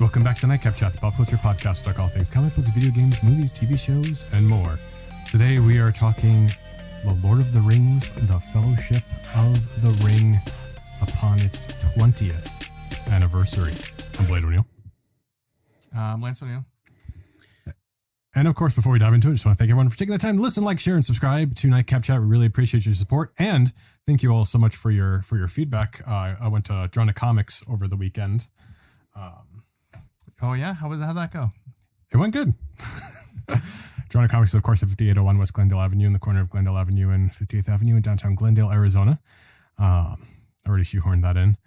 Welcome back to Nightcap Chat, the pop culture podcast, talk all things comic books, video games, movies, TV shows, and more. Today we are talking The Lord of the Rings, The Fellowship of the Ring, upon its 20th anniversary. I'm Blade O'Neill. I'm Lance O'Neill. And of course, before we dive into it, I just want to thank everyone for taking the time to listen, like, share, and subscribe to Nightcap Chat. We really appreciate your support, and thank you all so much for your feedback. I went to Drawn to Comics over the weekend. Oh yeah, how'd that go? It went good. Drawn to Comics is, of course, at 5801 West Glendale Avenue, in the corner of Glendale Avenue and 58th Avenue in downtown Glendale, Arizona. I already shoehorned that in.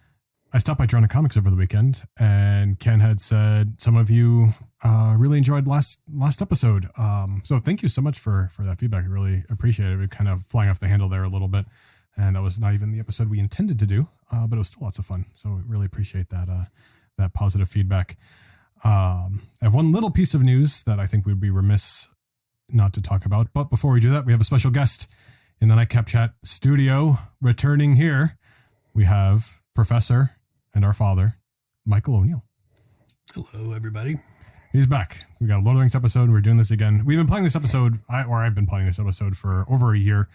I stopped by Drawn to Comics over the weekend, and Ken had said some of you really enjoyed last episode. So thank you so much for that feedback. I really appreciate it. We kind of flying off the handle there a little bit, and that was not even the episode we intended to do, but it was still lots of fun. So we really appreciate that positive feedback. I have one little piece of news that I think we'd be remiss not to talk about. But before we do that, we have a special guest in the Nightcap Chat studio. Returning here, we have Professor and our father, Michael O'Neill. Hello, everybody. He's back. We got a Lord of the Rings episode. We're doing this again. We've been playing this episode, I've been playing this episode for over a year.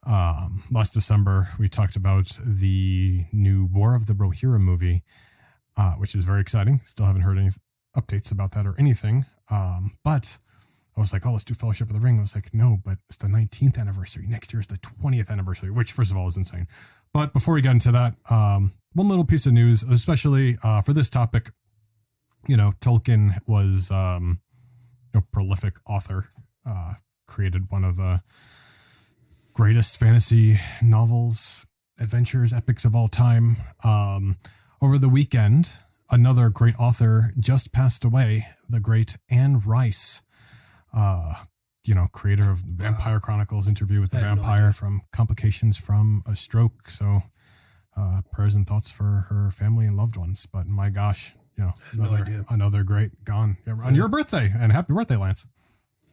Last December, we talked about the new War of the Rohirrim movie, which is very exciting. Still haven't heard any updates about that or anything. But I was like, oh, let's do Fellowship of the Ring. I was like, no, but it's the 19th anniversary. Next year is the 20th anniversary, which first of all is insane. But before we get into that, one little piece of news, especially for this topic, Tolkien was a prolific author, created one of the greatest fantasy novels, adventures, epics of all time. Over the weekend, another great author just passed away, the great Anne Rice, creator of Vampire Chronicles, Interview with the Vampire, from complications from a stroke. So prayers and thoughts for her family and loved ones. But my gosh, another great gone. Yeah, on your birthday, and happy birthday, Lance.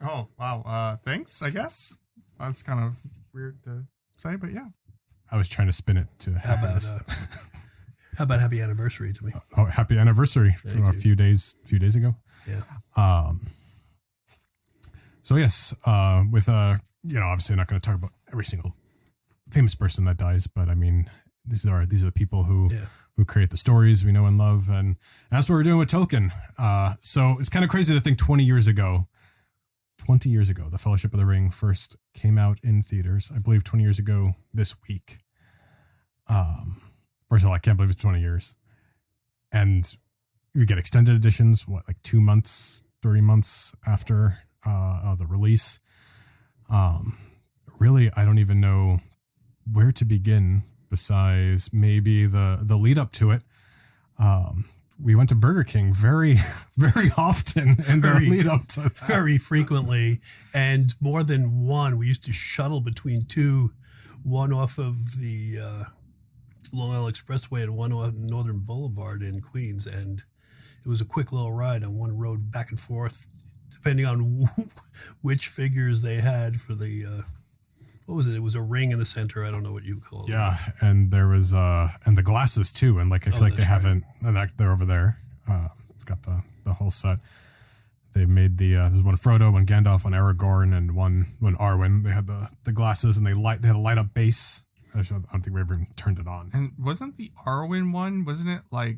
Oh, wow. Thanks, I guess. That's kind of weird to say, but yeah. I was trying to spin it to happiness. How about happy anniversary to me? Oh, happy anniversary a few days ago. Yeah. So yes, with obviously I'm not going to talk about every single famous person that dies, but I mean, these are the people who create the stories we know and love, and that's what we're doing with Tolkien. So it's kind of crazy to think 20 years ago, The Fellowship of the Ring first came out in theaters. I believe 20 years ago this week. First of all, I can't believe it's 20 years. And you get extended editions, like 2 months, 3 months after the release. Really, I don't even know where to begin besides maybe the lead up to it. We went to Burger King very, very often in the lead up to that. Very frequently, and more than one. We used to shuttle between two, one off of the Long Island Expressway and one on Northern Boulevard in Queens, and it was a quick little ride on one road back and forth, depending on which figures they had for the what was it? It was a ring in the center. I don't know what you call it. Yeah, and there was and the glasses too, and like I feel like they haven't. They're over there. Got the whole set. They made there's one Frodo, one Gandalf, one Aragorn, and one Arwen. They had the glasses, and they had a light up base. I don't think we ever even turned it on. And wasn't the Arwen one, wasn't it like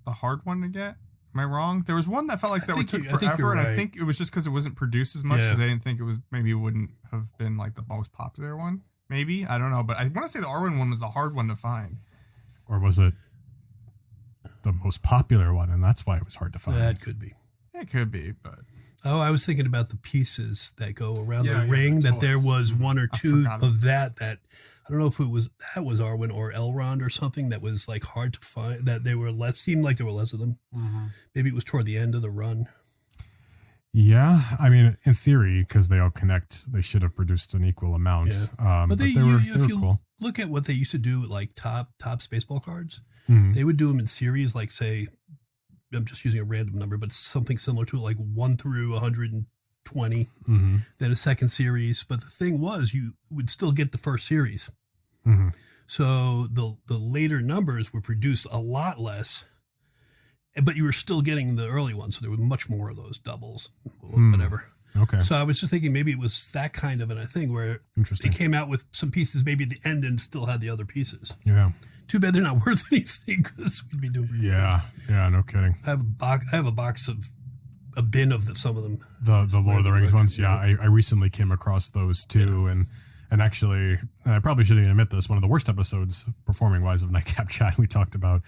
the hard one to get? Am I wrong? There was one that felt like that took forever, and I think it was just because it wasn't produced as much because they didn't think it wouldn't have been like the most popular one. Maybe, I don't know, but I want to say the Arwen one was the hard one to find. Or was it the most popular one, and that's why it was hard to find? That could be. It could be, but... Oh, I was thinking about the pieces that go around the ring, that there was one or two of that I don't know if that was Arwen or Elrond or something that was like hard to find, that seemed like there were less of them. Mm-hmm. Maybe it was toward the end of the run. Yeah, I mean, in theory, because they all connect, they should have produced an equal amount. Yeah. But they were cool. Look at what they used to do with like top Spaceball cards, they would do them in series, like say, I'm just using a random number, but something similar to like 1 through 120, then a second series. But the thing was, you would still get the first series. So the later numbers were produced a lot less but you were still getting the early ones, so there was much more of those doubles, whatever. Okay. So I was just thinking maybe it was that kind of a thing where it came out with some pieces maybe at the end and still had the other pieces. Yeah. Too bad they're not worth anything because we'd be doing pretty good. Yeah, no kidding. I have a box of a bin of some of them. The Lord of the Rings ones. Yeah, I recently came across those too, and actually, and I probably shouldn't even admit this, one of the worst episodes performing wise of Nightcap Chat, we talked about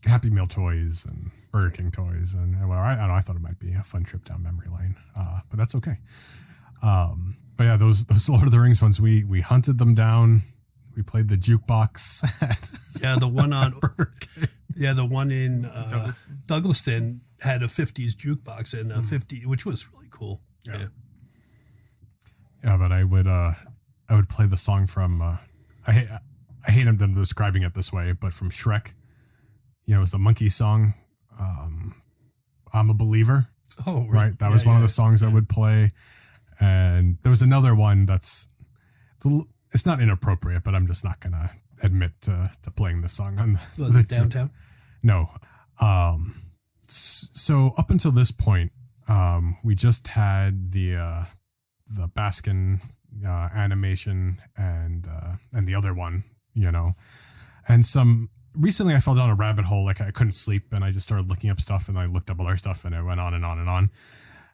Happy Meal toys and Burger King toys, and well, I don't know, I thought it might be a fun trip down memory lane, but that's okay. But yeah, those Lord of the Rings ones, we hunted them down. We played the jukebox. Yeah, the one on the one in Douglaston had a 50s jukebox and a 50, which was really cool. Yeah. Yeah, but I would play the song from I hate them describing it this way, but from Shrek. It was the monkey song. I'm a Believer. Oh, right. That was one of the songs I would play. And there was another one it's not inappropriate, but I'm just not going to admit to playing the song on the Downtown. No. So up until this point, we just had the Baskin animation and the other one, and recently I fell down a rabbit hole. Like I couldn't sleep and I just started looking up stuff and I looked up other stuff and it went on and on and on.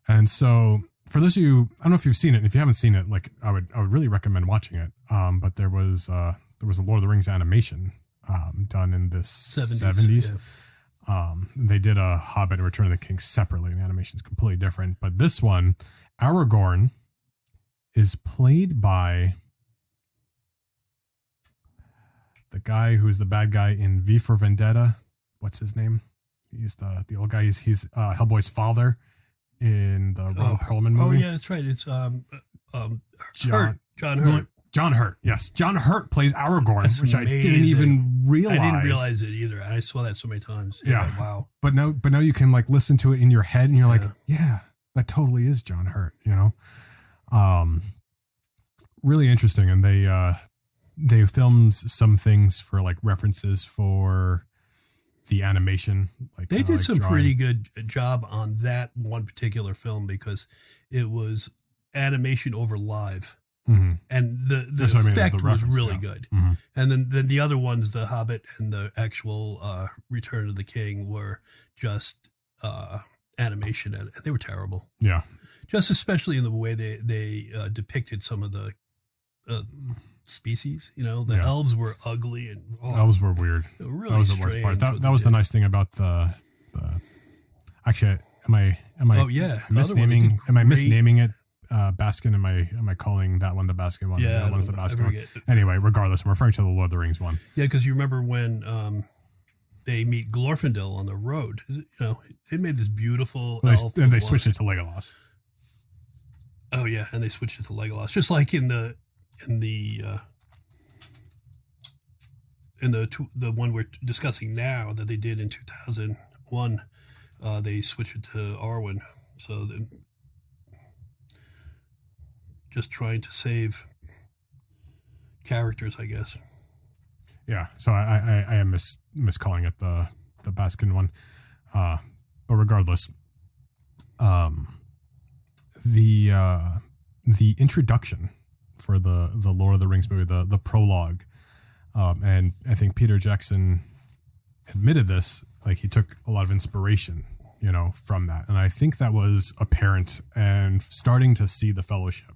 And so for those of you, I don't know if you've seen it. And if you haven't seen it, like I would really recommend watching it. But there was a Lord of the Rings animation done in the 70s. Yeah. They did a Hobbit and Return of the King separately, and the animation is completely different. But this one, Aragorn is played by the guy who's the bad guy in V for Vendetta. What's his name? He's the old guy. He's Hellboy's father in the Ron Perlman movie. Oh yeah, that's right. It's John Hurt. John Hurt. Yes, John Hurt plays Aragorn, which amazing. I didn't even realize. I didn't realize it either. I saw that so many times. Yeah. Wow. But now you can like listen to it in your head, and you're like, yeah, that totally is John Hurt. Really interesting, and they filmed some things for like references for the animation. Like they did some drawing. Pretty good job on that one particular film because it was animation over live. Mm-hmm. And the effect was really good. Mm-hmm. And then the other ones, the Hobbit and the actual Return of the King, were just animation, and they were terrible. Yeah, just especially in the way they depicted some of the species. The elves were ugly and elves were weird. Really, that was the worst part. That was the nice thing about the. Actually, am I misnaming? Am I misnaming it? Baskin, am I calling that one the Baskin one? Yeah, that one's the Baskin one. Anyway, regardless, I'm referring to the Lord of the Rings one. Yeah, because you remember when they meet Glorfindel on the road. It made this beautiful elf. And they switched it to Legolas. Oh yeah, and they switched it to Legolas, just like in the one we're discussing now that they did in 2001. They switched it to Arwen, so then. Just trying to save characters, I guess. Yeah, so I am miscalling it the Baskin one, but regardless, the introduction for the Lord of the Rings movie, the prologue, and I think Peter Jackson admitted this, like he took a lot of inspiration, from that, and I think that was apparent and starting to see the Fellowship.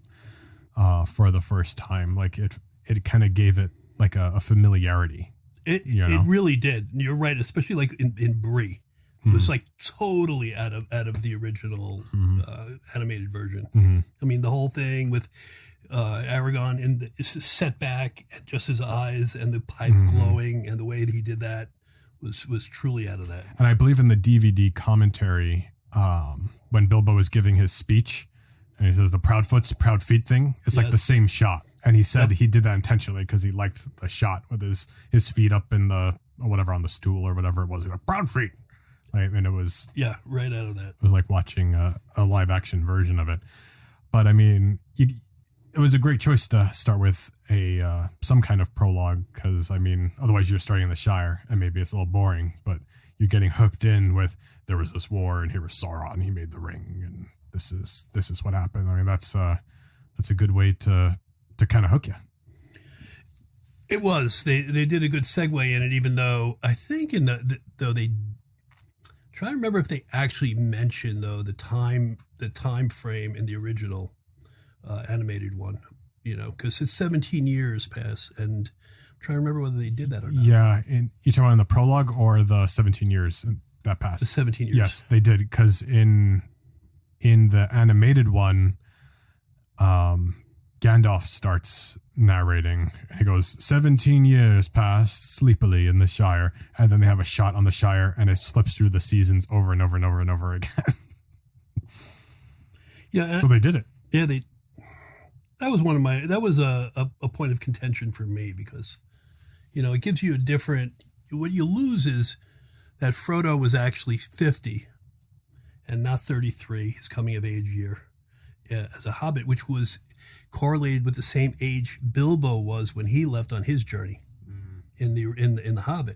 For the first time, like it kind of gave it like a familiarity. It really did. You're right, especially like in Bree. It was like totally out of the original animated version. Mm-hmm. I mean, the whole thing with Aragorn in the setback and just his eyes and the pipe glowing and the way that he did that was truly out of that. And I believe in the DVD commentary, when Bilbo was giving his speech. And he says the proud feet thing. It's like the same shot. And he said he did that intentionally because he liked the shot with his feet up in or whatever on the stool or whatever it was. He went, proud feet. And it was right out of that. It was like watching a live action version of it. But I mean, it was a great choice to start with some kind of prologue because I mean, otherwise you're starting in the Shire and maybe it's a little boring. But you're getting hooked in with there was this war and here was Sauron, he made the ring, and this is what happened. I mean, that's a good way to kind of hook you. It was. They did a good segue in it, even though I think though they try to remember if they actually mentioned though the time frame in the original animated one, because it's 17 years pass, and I'm trying to remember whether they did that or not. Yeah, and you talking about in the prologue or the 17 years that passed? The 17 years. Yes, they did, because in the animated one, Gandalf starts narrating, and he goes, 17 years passed sleepily in the Shire, and then they have a shot on the Shire, and it slips through the seasons over and over and over and over again. Yeah, so they did it. Yeah, that was a point of contention for me, because it gives you a different. What you lose is that Frodo was actually 50 and not 33, his coming of age year as a hobbit, which was correlated with the same age Bilbo was when he left on his journey in the Hobbit.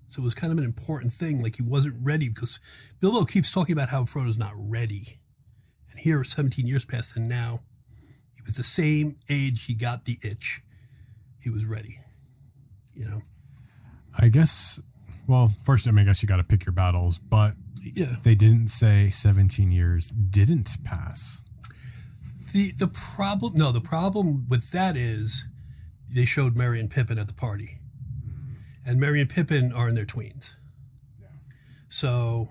So it was kind of an important thing. Like, he wasn't ready, because Bilbo keeps talking about how Frodo's not ready. And here, 17 years passed, and now he was the same age. He got the itch. He was ready. I guess. Well, first, I guess you got to pick your battles, but yeah, they didn't say 17 years didn't pass. The problem with that is they showed Merry and Pippin at the party, and Merry and Pippin are in their tweens, so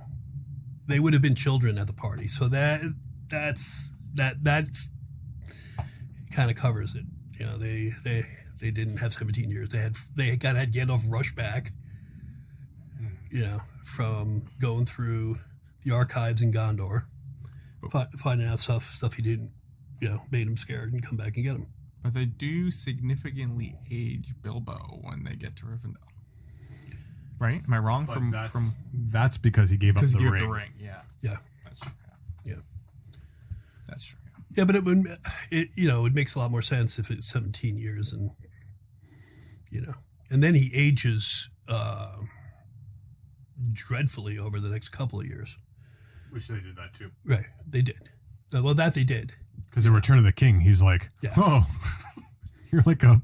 they would have been children at the party. So that kind of covers it. They didn't have 17 years. They had Gandalf rush back, from going through the archives in Gondor, finding out stuff he didn't. Made him scared and come back and get him. But they do significantly age Bilbo when they get to Rivendell. Right? Am I wrong? That's because he gave up the ring. Yeah. Yeah. That's true. Yeah. That's true. Yeah, but it makes a lot more sense if it's 17 years and and then he ages dreadfully over the next couple of years. Wish they did that too. Right. They did. Well, that they did. Because in Return of the King, he's like, oh, you're like a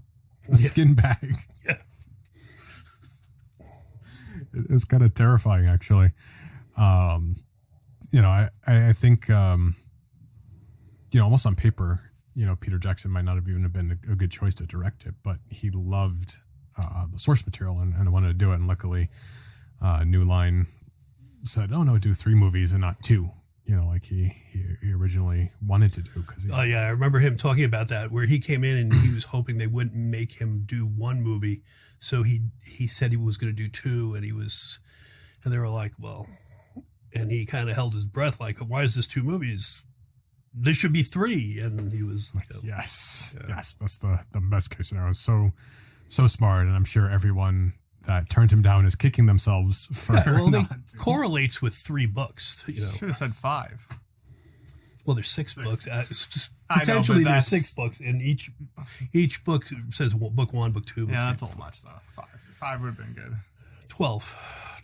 skin bag. Yeah. It's kind of terrifying, actually. I think, almost on paper, Peter Jackson might not have even been a good choice to direct it, but he loved the source material and wanted to do it. And luckily, New Line said, oh, no, do 3 movies and not 2. Like he originally wanted to do. Oh, yeah. I remember him talking about that, where he came in and he was hoping they wouldn't make him do 1 movie. So he said he was going to do 2, and they were like, well, and he kind of held his breath like, why is this 2 movies? This should be 3. And he was like, yes, that's the best case scenario. So smart. And I'm sure everyone that turned him down is kicking themselves for they correlates with 3 books. Should have said 5. Well, there's 6 books. Potentially, there's 6 books, and each book says book 1, book 2. Book yeah, 3. that's a little much though. 5 would have been good. 12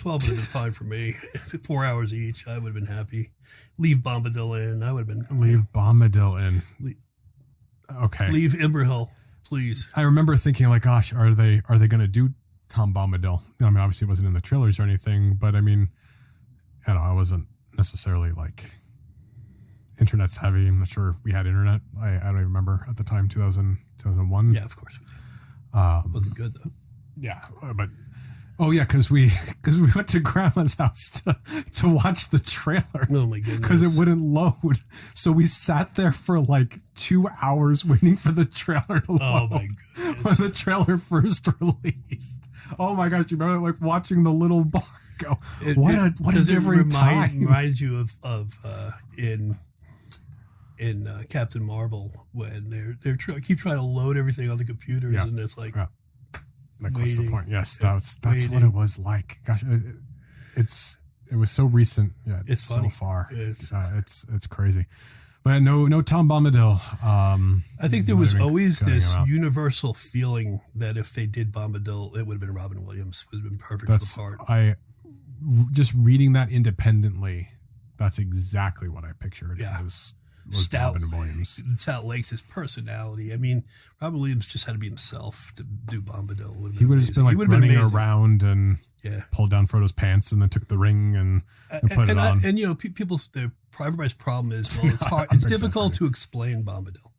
would have been fine for me. 4 hours each, I would have been happy. Leave Bombadil in. I would have been. Leave Bombadil in. Okay. Leave Imberhill, please. I remember thinking, like, gosh, are they going to do Tom Bombadil? Obviously it wasn't in the trailers or anything, but I wasn't necessarily like internet savvy. I'm not sure we had internet. I don't even remember at the time, 2001. Yeah, of course. It wasn't good though. Yeah, but because we went to Grandma's house to watch the trailer. Oh my goodness! Because it wouldn't load, so we sat there for like 2 hours waiting for the trailer to load. Oh my goodness! When the trailer first released. Oh my gosh! You remember like watching the little bar go? What a different time! Reminds you of in Captain Marvel when they're keep trying to load everything on the computers, and it's like. Yeah. Like, what's the point? Yes, that's what it was like. Gosh, it was so recent. Yeah, it's so far. It's crazy. But no Tom Bombadil. I think there was always this universal feeling that if they did Bombadil, it would have been Robin Williams. It would have been perfect for the part. just reading that independently, that's exactly what I pictured. Yeah. Was Stout Robin Williams. Stout Lakes, his personality. I mean, Robin Williams just had to be himself to do Bombadil. He would have just been like running around and pulled down Frodo's pants and then took the ring and put it on. And people, everybody's problem is, well, it's hard. It's difficult to explain Bombadil.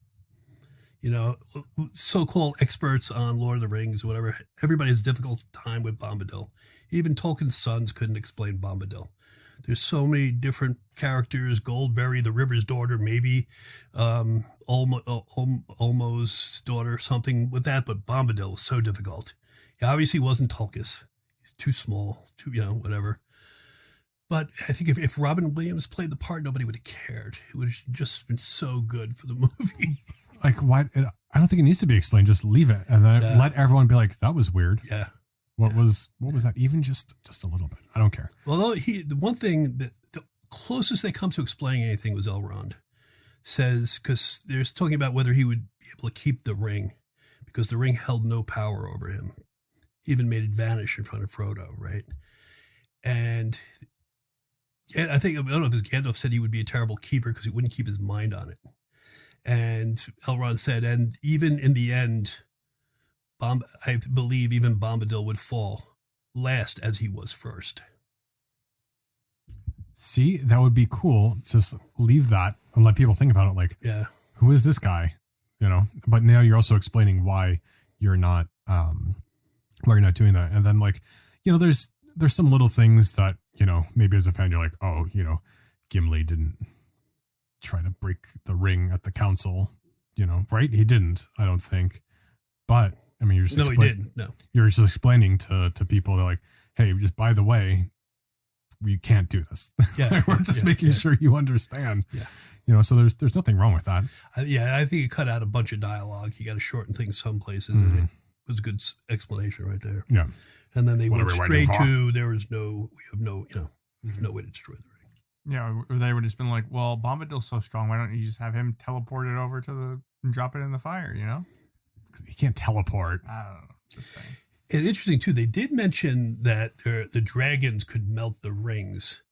So-called experts on Lord of the Rings, whatever. Everybody has a difficult time with Bombadil. Even Tolkien's sons couldn't explain Bombadil. There's so many different characters. Goldberry, the River's daughter, maybe Olmo's daughter, something with that. But Bombadil was so difficult. He obviously wasn't Tulkas. He's too small, whatever. But I think if Robin Williams played the part, nobody would have cared. It would have just been so good for the movie. Like, why? I don't think it needs to be explained. Just leave it and then let everyone be like, that was weird. Yeah. What was that? Even just a little bit. I don't care. Well, the one thing that the closest they come to explaining anything was Elrond says, because they're talking about whether he would be able to keep the ring because the ring held no power over him. He even made it vanish in front of Frodo, right? And I don't know if Gandalf said he would be a terrible keeper because he wouldn't keep his mind on it. And Elrond said, and even in the end, I believe even Bombadil would fall last as he was first. See, that would be cool. Just leave that and let people think about it. Like, who is this guy? But now you're also explaining why you're not doing that. And then there's some little things that, maybe as a fan, you're like, oh, Gimli didn't try to break the ring at the council, right? He didn't, I don't think. But I mean, he didn't. No, you're just explaining to people that like, hey, just by the way, we can't do this. Yeah, we're just making sure you understand. Yeah, so there's nothing wrong with that. I think it cut out a bunch of dialogue. You got to shorten things some places, and it was a good explanation right there. Yeah, and then they went straight to there's no way to destroy the ring. Yeah, or they would have just been like, well, Bombadil's so strong, why don't you just have him teleport it over and drop it in the fire? He can't teleport. I don't know. Just saying. It's interesting too. They did mention that the dragons could melt the rings,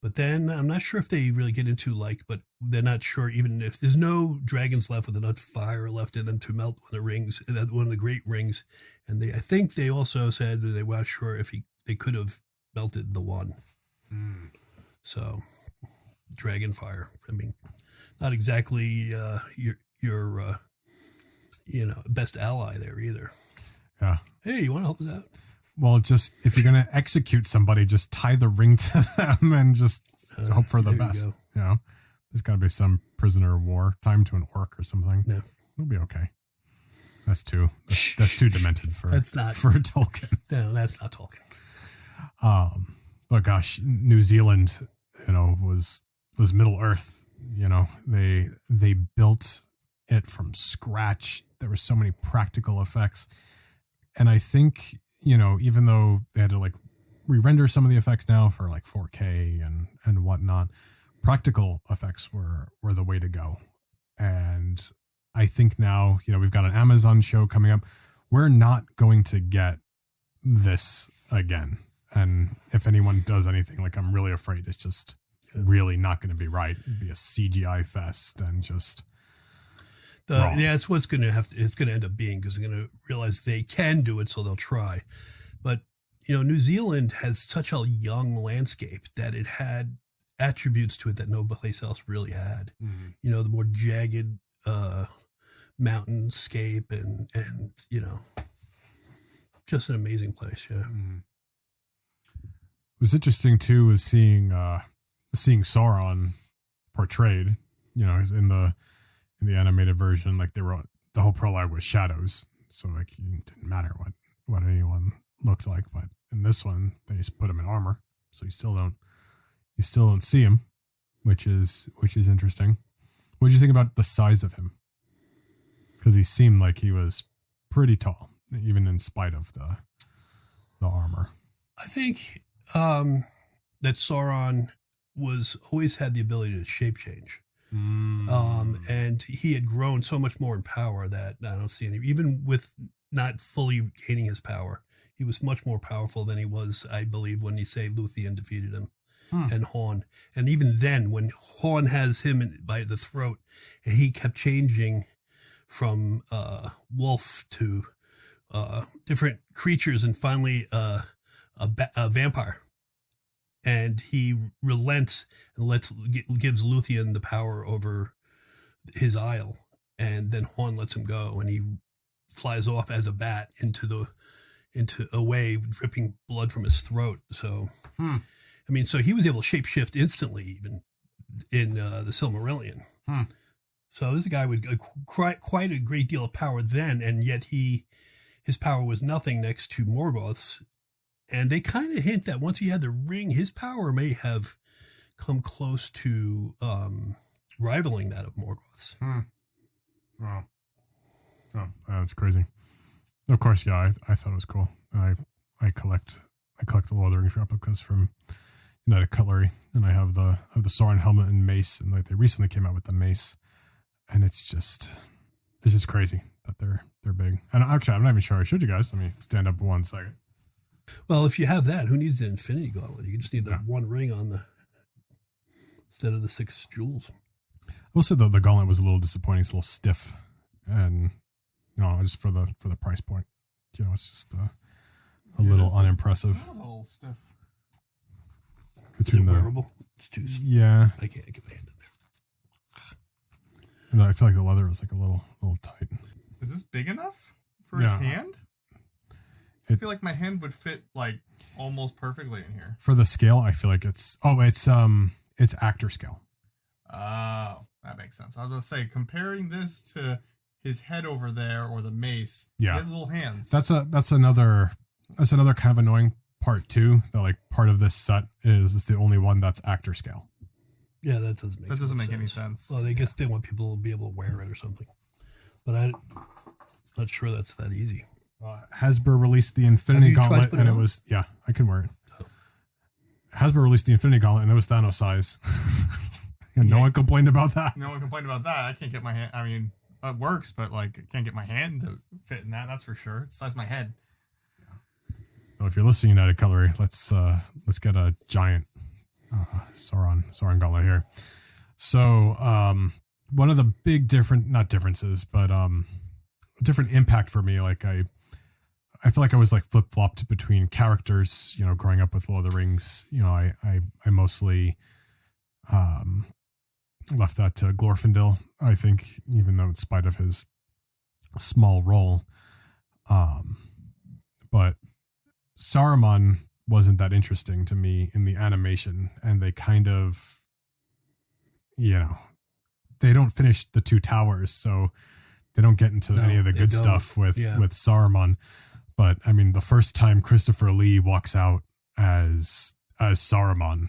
but then I'm not sure if they really get into but they're not sure even if there's no dragons left with enough fire left in them to melt one of the great rings. And I think they also said that they weren't sure if they could have melted the one. So dragon fire. I mean, not exactly your best ally there either. Yeah. Hey, you want to help us out? Well, just if you're going to execute somebody, just tie the ring to them and just hope for the best. There's got to be some prisoner of war, time to an orc or something. Yeah. It'll be okay. That's too demented for Tolkien. No, that's not Tolkien. But gosh, New Zealand, was Middle Earth. They built it from scratch. There were so many practical effects. And I think, even though they had to re-render some of the effects now for 4K and whatnot, practical effects were the way to go. And I think now, we've got an Amazon show coming up. We're not going to get this again. And if anyone does anything, I'm really afraid it's just really not going to be right. It'd be a CGI fest and just... it's what's going to it's going to end up being, because they're going to realize they can do it, so they'll try. But New Zealand has such a young landscape that it had attributes to it that no place else really had. Mm-hmm. The more jagged mountainscape and just an amazing place. Yeah. Mm-hmm. It was interesting too, was seeing Sauron portrayed. In the animated version, the whole prologue was shadows, so it didn't matter what anyone looked like. But in this one, they just put him in armor, so you still don't see him, which is interesting. What did you think about the size of him? Because he seemed like he was pretty tall, even in spite of the armor. I think that Sauron always had the ability to shape change. And he had grown so much more in power that I don't see any, even with not fully gaining his power, He was much more powerful than he was, I believe, when you say Luthien defeated him and Horn. And even then, when Horn has him by the throat, and he kept changing from wolf to different creatures, and finally a vampire. And he relents and gives Luthien the power over his isle, and then Horn lets him go, and he flies off as a bat into away, dripping blood from his throat. So, I mean, so he was able to shapeshift instantly, even in the Silmarillion. So this guy with quite a great deal of power then, and yet his power was nothing next to Morgoth's. And they kind of hint that once he had the ring, his power may have come close to rivaling that of Morgoth's. Wow. Oh, that's crazy. Of course, yeah, I thought it was cool. I collect the Lord of the Rings replicas from United Cutlery, and I have the Sauron helmet and mace, and like they recently came out with the mace, and it's just crazy that they're big. And actually, I'm not even sure I showed you guys. Let me stand up 1 second. Well, if you have that, who needs the Infinity Gauntlet? You just need the one ring instead of the 6 jewels. I will say the gauntlet was a little disappointing. It's a little stiff, and just for the price point, it's just a little unimpressive. It was a little stiff. Is it wearable? It's too. Yeah, I can't get my hand in there. And I feel like the leather is like a little tight. Is this big enough for his hand? I feel like my hand would fit like almost perfectly in here. For the scale, I feel like it's actor scale. Oh, that makes sense. I was going to say, comparing this to his head over there or the mace, he has little hands. That's another kind of annoying part too. That like part of this set is the only one that's actor scale. Yeah, that doesn't make any sense. Well, I guess they want people to be able to wear it or something, but I'm not sure that's that easy. Hasbro released the Infinity Gauntlet, and it was I can wear it. Oh. Hasbro released the Infinity Gauntlet, and it was Thanos size. And no one complained about that. No one complained about that. I can't get my hand. I mean, it works, but like, I can't get my hand to fit in that. That's for sure. It's the size of my head. Well, if you're listening, United Cutlery, let's get a giant Sauron Gauntlet here. So, one of the big differences, but different impact for me. Like I feel like I was like flip-flopped between characters, growing up with Lord of the Rings. I mostly left that to Glorfindel, I think, even though in spite of his small role. But Saruman wasn't that interesting to me in the animation, and they kind of, they don't finish the 2 towers, so they don't get into any of the good stuff with Saruman. But I mean, the first time Christopher Lee walks out as Saruman,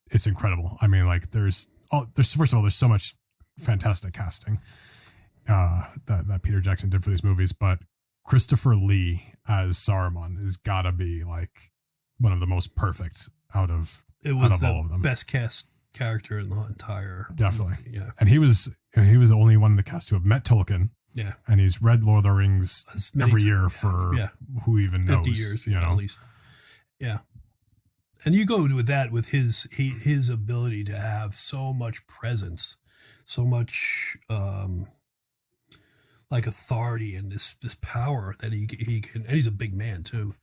it's incredible. I mean, like there's first of all, there's so much fantastic casting that Peter Jackson did for these movies, but Christopher Lee as Saruman has gotta be like one of the most perfect out of all of them. Best cast character in the entire definitely movie. Yeah. And he was the only one in the cast to have met Tolkien. Yeah. And he's read Lord of the Rings every year for who even knows. 50 years, at least. Yeah. And you go with that with his ability to have so much presence, so much like authority and this power that he can, and he's a big man too.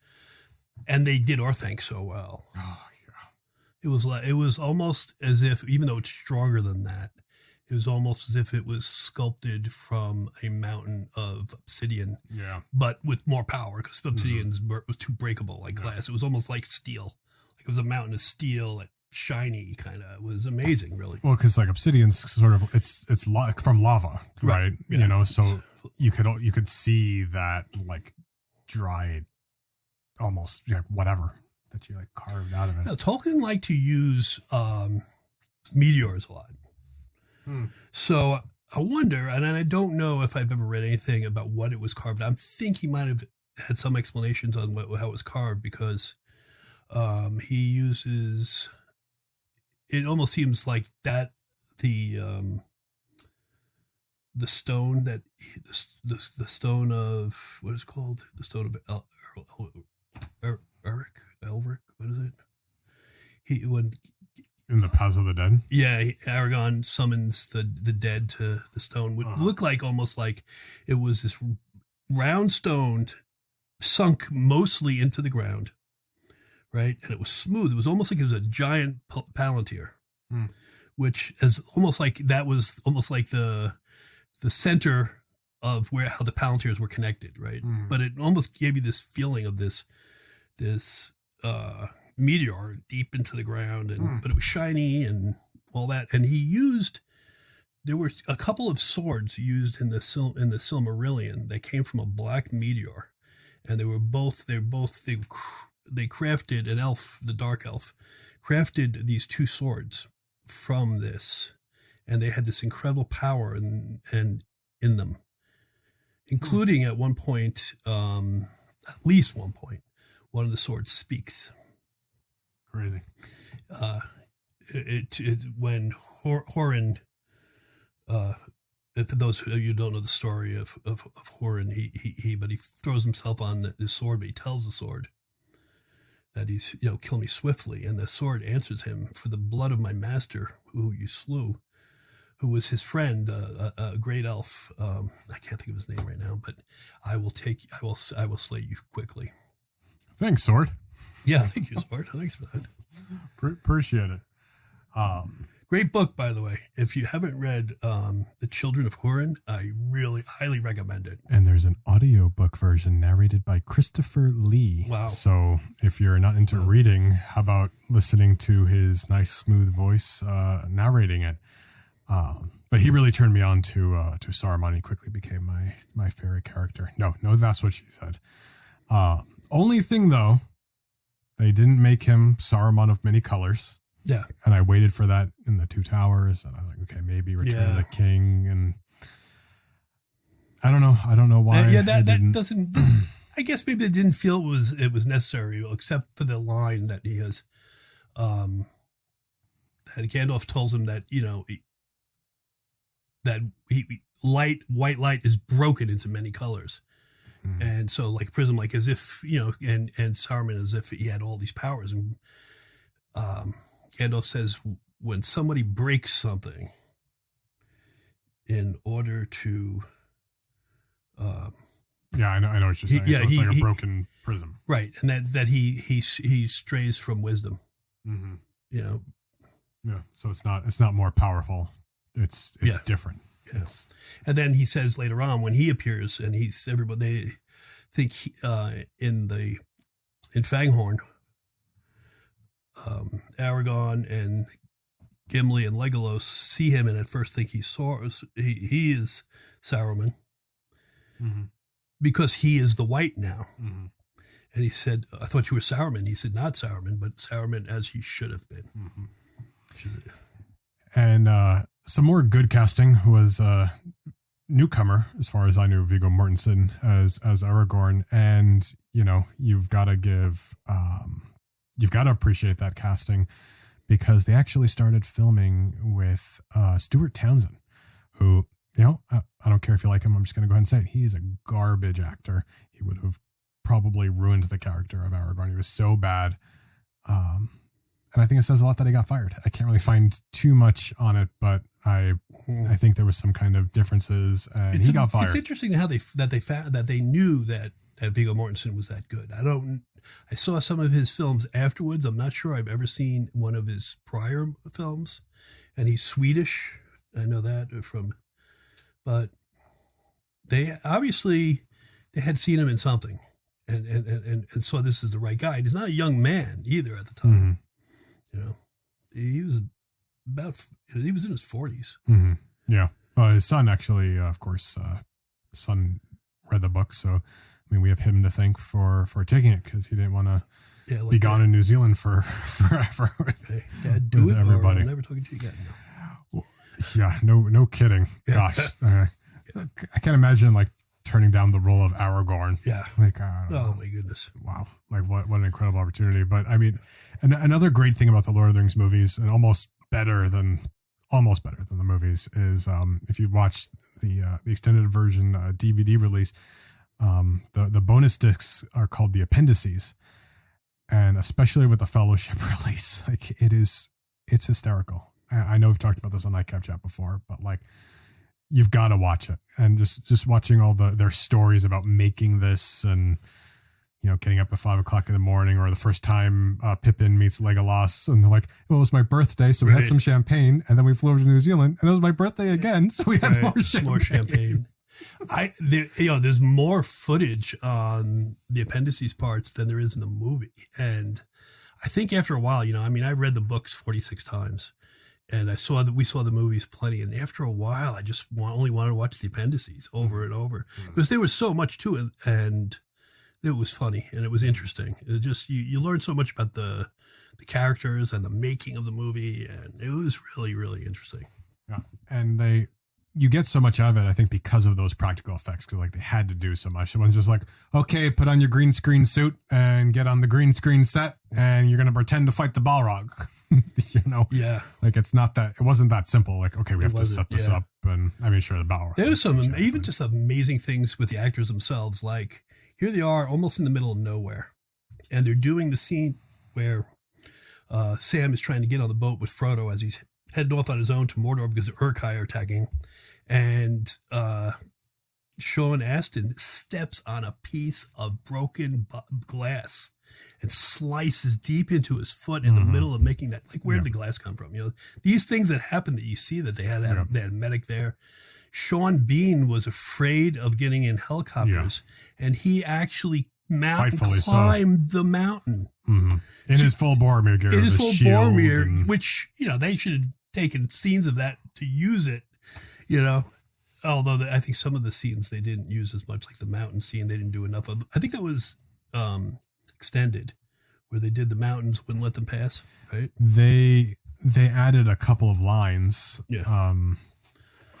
And they did Orthanc so well. Oh yeah. It was almost as if, even though it's stronger than that, it was almost as if it was sculpted from a mountain of obsidian. Yeah. But with more power, because obsidian was too breakable like glass. It was almost like steel. Like it was a mountain of steel, like shiny kind of. It was amazing, really. Well, because like obsidian's sort of it's from lava, right? Yeah. So you could see that like dried, almost like whatever that you like carved out of it. Now, Tolkien liked to use meteors a lot. So I wonder, and I don't know if I've ever read anything about what it was carved. I think he might have had some explanations on how it was carved, because he uses. It almost seems like that the the stone that the stone of what is it called, the stone of Elric. What is it? When in the Paths of the Dead. Yeah, Aragorn summons the dead to the stone. Would look like almost like it was this round stone sunk mostly into the ground, right? And it was smooth. It was almost like it was a giant palantir, which is almost like that was almost like the center of how the palantirs were connected, right? But it almost gave you this feeling of this meteor deep into the ground, but it was shiny and all that. And there were a couple of swords used in the Silmarillion that came from a black meteor, and they crafted an elf, the dark elf, crafted these two swords from this, and they had this incredible power in them, including at one point, at least one point, one of the swords speaks. Crazy. When Horin, for those of you who don't know the story of Horin, he throws himself on the sword, but he tells the sword that he's, kill me swiftly. And the sword answers him, for the blood of my master, who you slew, who was his friend, a great elf. I can't think of his name right now, but I will slay you quickly. Thanks, sword. Yeah, thank you, sword. Thanks for that. Appreciate it. Great book, by the way. If you haven't read The Children of Hurin, I really highly recommend it. And there's an audiobook version narrated by Christopher Lee. Wow. So if you're not into reading, how about listening to his nice, smooth voice narrating it? But he really turned me on to Saruman. He quickly became my favorite character. No, that's what she said. Only thing, though, they didn't make him Saruman of many colors. Yeah. And I waited for that in the Two Towers, and I was like, okay, maybe Return of the King, and I don't know why. That doesn't. I guess maybe they didn't feel it was necessary, except for the line that he has. That Gandalf tells him that white light is broken into many colors. And so, like Prism, like as if and Saruman as if he had all these powers, and Gandalf says when somebody breaks something in order to, I know what you're saying. It's like a broken prism, right? And that he strays from wisdom. Mm-hmm. Yeah. So it's not more powerful. It's different. Yes. And then he says later on when he appears, and they think in Fanghorn, Aragorn and Gimli and Legolas see him and at first think he is Saruman, because he is the white now. Mm-hmm. And he said, I thought you were Saruman. He said, not Saruman, but Saruman as he should have been. Mm-hmm. And some more good casting was newcomer, as far as I knew, Viggo Mortensen as Aragorn. And, you've got to appreciate that casting, because they actually started filming with Stuart Townsend, who, I don't care if you like him. I'm just going to go ahead and say it. He's a garbage actor. He would have probably ruined the character of Aragorn. He was so bad. And I think it says a lot that he got fired. I can't really find too much on it, but I think there was some kind of differences, and he got fired. It's interesting how they knew that Viggo Mortensen was that good. I saw some of his films afterwards. I'm not sure I've ever seen one of his prior films, and he's Swedish. I know that but they obviously had seen him in something, and saw this is the right guy. He's not a young man either at the time. Mm-hmm. He was he was in his 40s. Mm-hmm. Yeah. His son actually, of course, his son read the book. So, we have him to thank for taking it, because he didn't want to be gone in New Zealand for forever. Hey, Dad, do it, everybody. Or I'm never talking to you again. No. Yeah, no kidding. Gosh. I can't imagine turning down the role of Aragorn. Yeah. Oh my goodness. Wow. What an incredible opportunity. But another great thing about the Lord of the Rings movies, and almost better than almost better than the movies is if you watch the extended version DVD release, the bonus discs are called the Appendices, and especially with the Fellowship release, like it's hysterical. I know we've talked about this on Nightcap Chat before, but like you've got to watch it, and just watching all their stories about making this, and getting up at 5 o'clock in the morning, or the first time Pippin meets Legolas, and they're like, well, it was my birthday, so we had some champagne, and then we flew over to New Zealand, and it was my birthday again, so we had more champagne. There's more footage on the Appendices parts than there is in the movie, and I think after a while, I read the books 46 times, and we saw the movies plenty, and after a while, I just only wanted to watch the Appendices over and over because there was so much to it, and it was funny and it was interesting. It just you learn so much about the characters and the making of the movie, and it was really, really interesting. Yeah, and you get so much out of it, I think, because of those practical effects, because like they had to do so much. Someone's just like, okay, put on your green screen suit and get on the green screen set, and you're gonna pretend to fight the Balrog. Yeah, like it wasn't that simple. Like, okay, we have to set this up, and sure, the Balrog. There was some even just amazing things with the actors themselves. Like here they are, almost in the middle of nowhere, and they're doing the scene where Sam is trying to get on the boat with Frodo as he's heading off on his own to Mordor because the Uruk-hai are attacking, and Sean Astin steps on a piece of broken glass and slices deep into his foot in the middle of making that. Like, where did the glass come from? These things that happen that you see that they had a medic there. Sean Bean was afraid of getting in helicopters, and he actually climbed the mountain. Mm-hmm. In his full Boromir gear. In his full Boromir, which, they should have taken scenes of that to use it, Although I think some of the scenes they didn't use as much, like the mountain scene, they didn't do enough of. I think that was extended, where they did the mountains, wouldn't let them pass, right? They added a couple of lines. Yeah.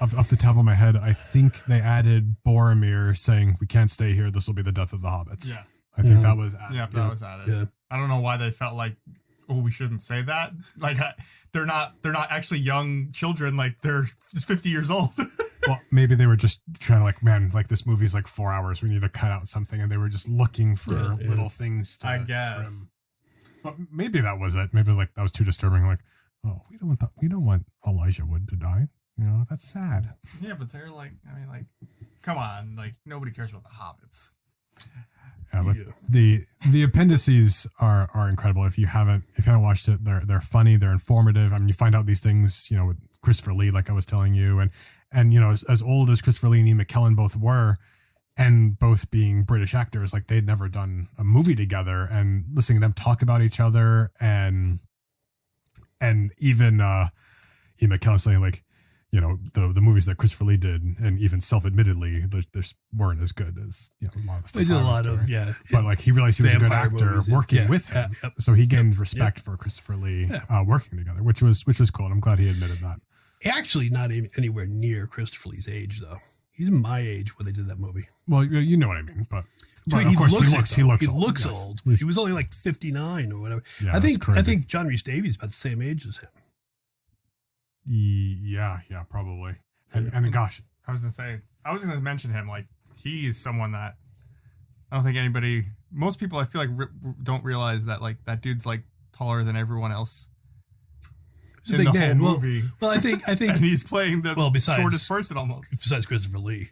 Off the top of my head, I think they added Boromir saying, "We can't stay here. This will be the death of the hobbits." Yeah. I think that was added. Yeah, that was added. Yeah. I don't know why they felt like, oh, we shouldn't say that. Like, they're not actually young children. Like, they're just 50 years old. Well, maybe they were just trying to, like, man, like, this movie's like 4 hours. We need to cut out something, and they were just looking for little things to, I guess. trim. But maybe that was it. Maybe like that was too disturbing. Like, oh, we don't want Elijah Wood to die. That's sad. Yeah, but they're like, come on, like, nobody cares about the hobbits. Yeah, but the Appendices are incredible. If you haven't watched it, they're funny, they're informative. You find out these things, with Christopher Lee, like I was telling you, and as old as Christopher Lee and Ian McKellen both were, and both being British actors, like they'd never done a movie together, and listening to them talk about each other, and even Ian McKellen saying, like, the movies that Christopher Lee did, and even self-admittedly, they weren't as good as a lot of the stuff. They did a lot of but like he realized he was a good actor working with him, so he gained respect for Christopher Lee working together, which was cool. And I'm glad he admitted that. Actually, not even anywhere near Christopher Lee's age, though. He's my age when they did that movie. Well, you know what I mean, but of course he looks old. Old. He was only like 59 or whatever. Yeah, I think John Rhys Davies is about the same age as him. Yeah, probably. And gosh, I was gonna mention him. Like, he's someone that I don't think most people, I feel like, don't realize that, like, that dude's like taller than everyone else. He's a big man. Movie. Well, I think, and he's playing the shortest person almost. Besides Christopher Lee,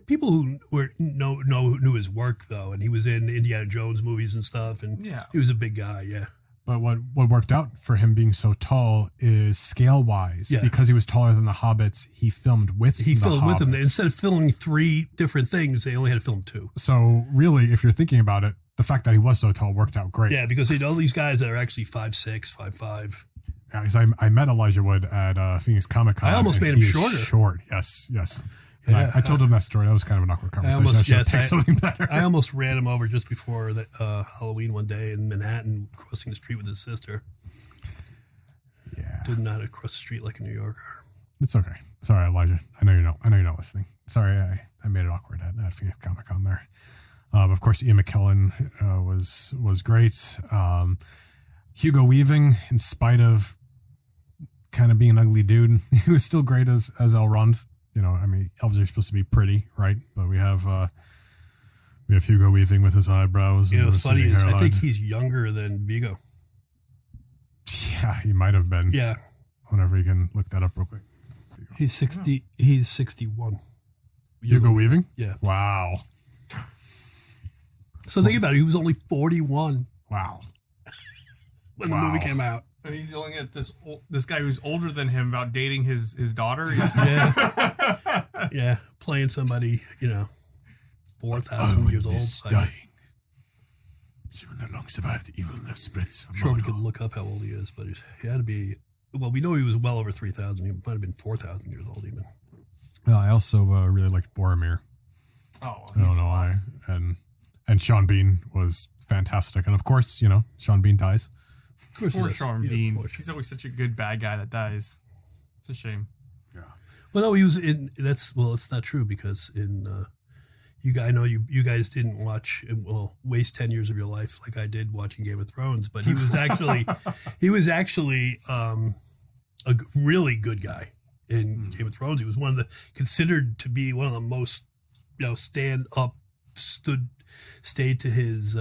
people who knew his work though, and he was in Indiana Jones movies and stuff, and he was a big guy. Yeah. But what worked out for him being so tall is scale-wise, because he was taller than the hobbits, he filmed with them. Instead of filming 3 different things, they only had to film 2. So really, if you're thinking about it, the fact that he was so tall worked out great. Yeah, because they had all these guys that are actually 5'6", 5'5". Yeah, because I met Elijah Wood at Phoenix Comic-Con. I almost made him shorter. Short, yes. Yeah, I told him that story. That was kind of an awkward conversation. I should have picked something better. I almost ran him over just before Halloween one day in Manhattan, crossing the street with his sister. Yeah, did not cross the street like a New Yorker. It's okay. Sorry, Elijah. I know you're not listening. Sorry, I made it awkward at Phoenix Comic Con there. Of course, Ian McKellen was great. Hugo Weaving, in spite of kind of being an ugly dude. He was still great as Elrond. You know, I mean, elves are supposed to be pretty, right? But we have Hugo Weaving with his eyebrows. You know, what's funny is I think he's younger than Vigo. Yeah, he might have been. Yeah. Whenever you can look that up real quick. He's 60. He's 61. Hugo Weaving? Yeah. Wow. So think about it. He was only 41. Wow. When the movie came out. And he's yelling at this guy who's older than him about dating his daughter. Yeah. Yeah. Playing somebody, 4,000 years old. Dying. She will no longer survive the evil that spreads from Sure, we could look up how old he is, but he had to be. Well, we know he was well over 3,000. He might have been 4,000 years old even. I also really liked Boromir. Oh, I don't know why. And Sean Bean was fantastic. And of course, Sean Bean dies. Of course, poor Sean Bean. He's always such a good bad guy that dies. It's a shame. Yeah. Well, no, he was in. It's not true because I know you guys didn't waste 10 years of your life like I did watching Game of Thrones, but he was actually a really good guy in Game of Thrones. He was considered to be one of the most stayed to his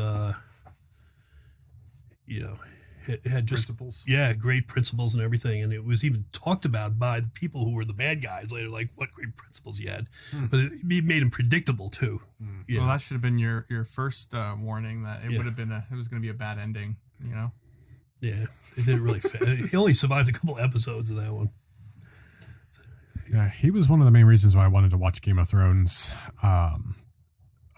had just principles. Yeah, great principles and everything, and it was even talked about by the people who were the bad guys later, like what great principles he had. But it made him predictable too. Yeah. Well, that should have been your first warning that it would have been it was going to be a bad ending. Yeah, it didn't really fit. He only survived a couple episodes of that one. Yeah, he was one of the main reasons why I wanted to watch Game of Thrones. I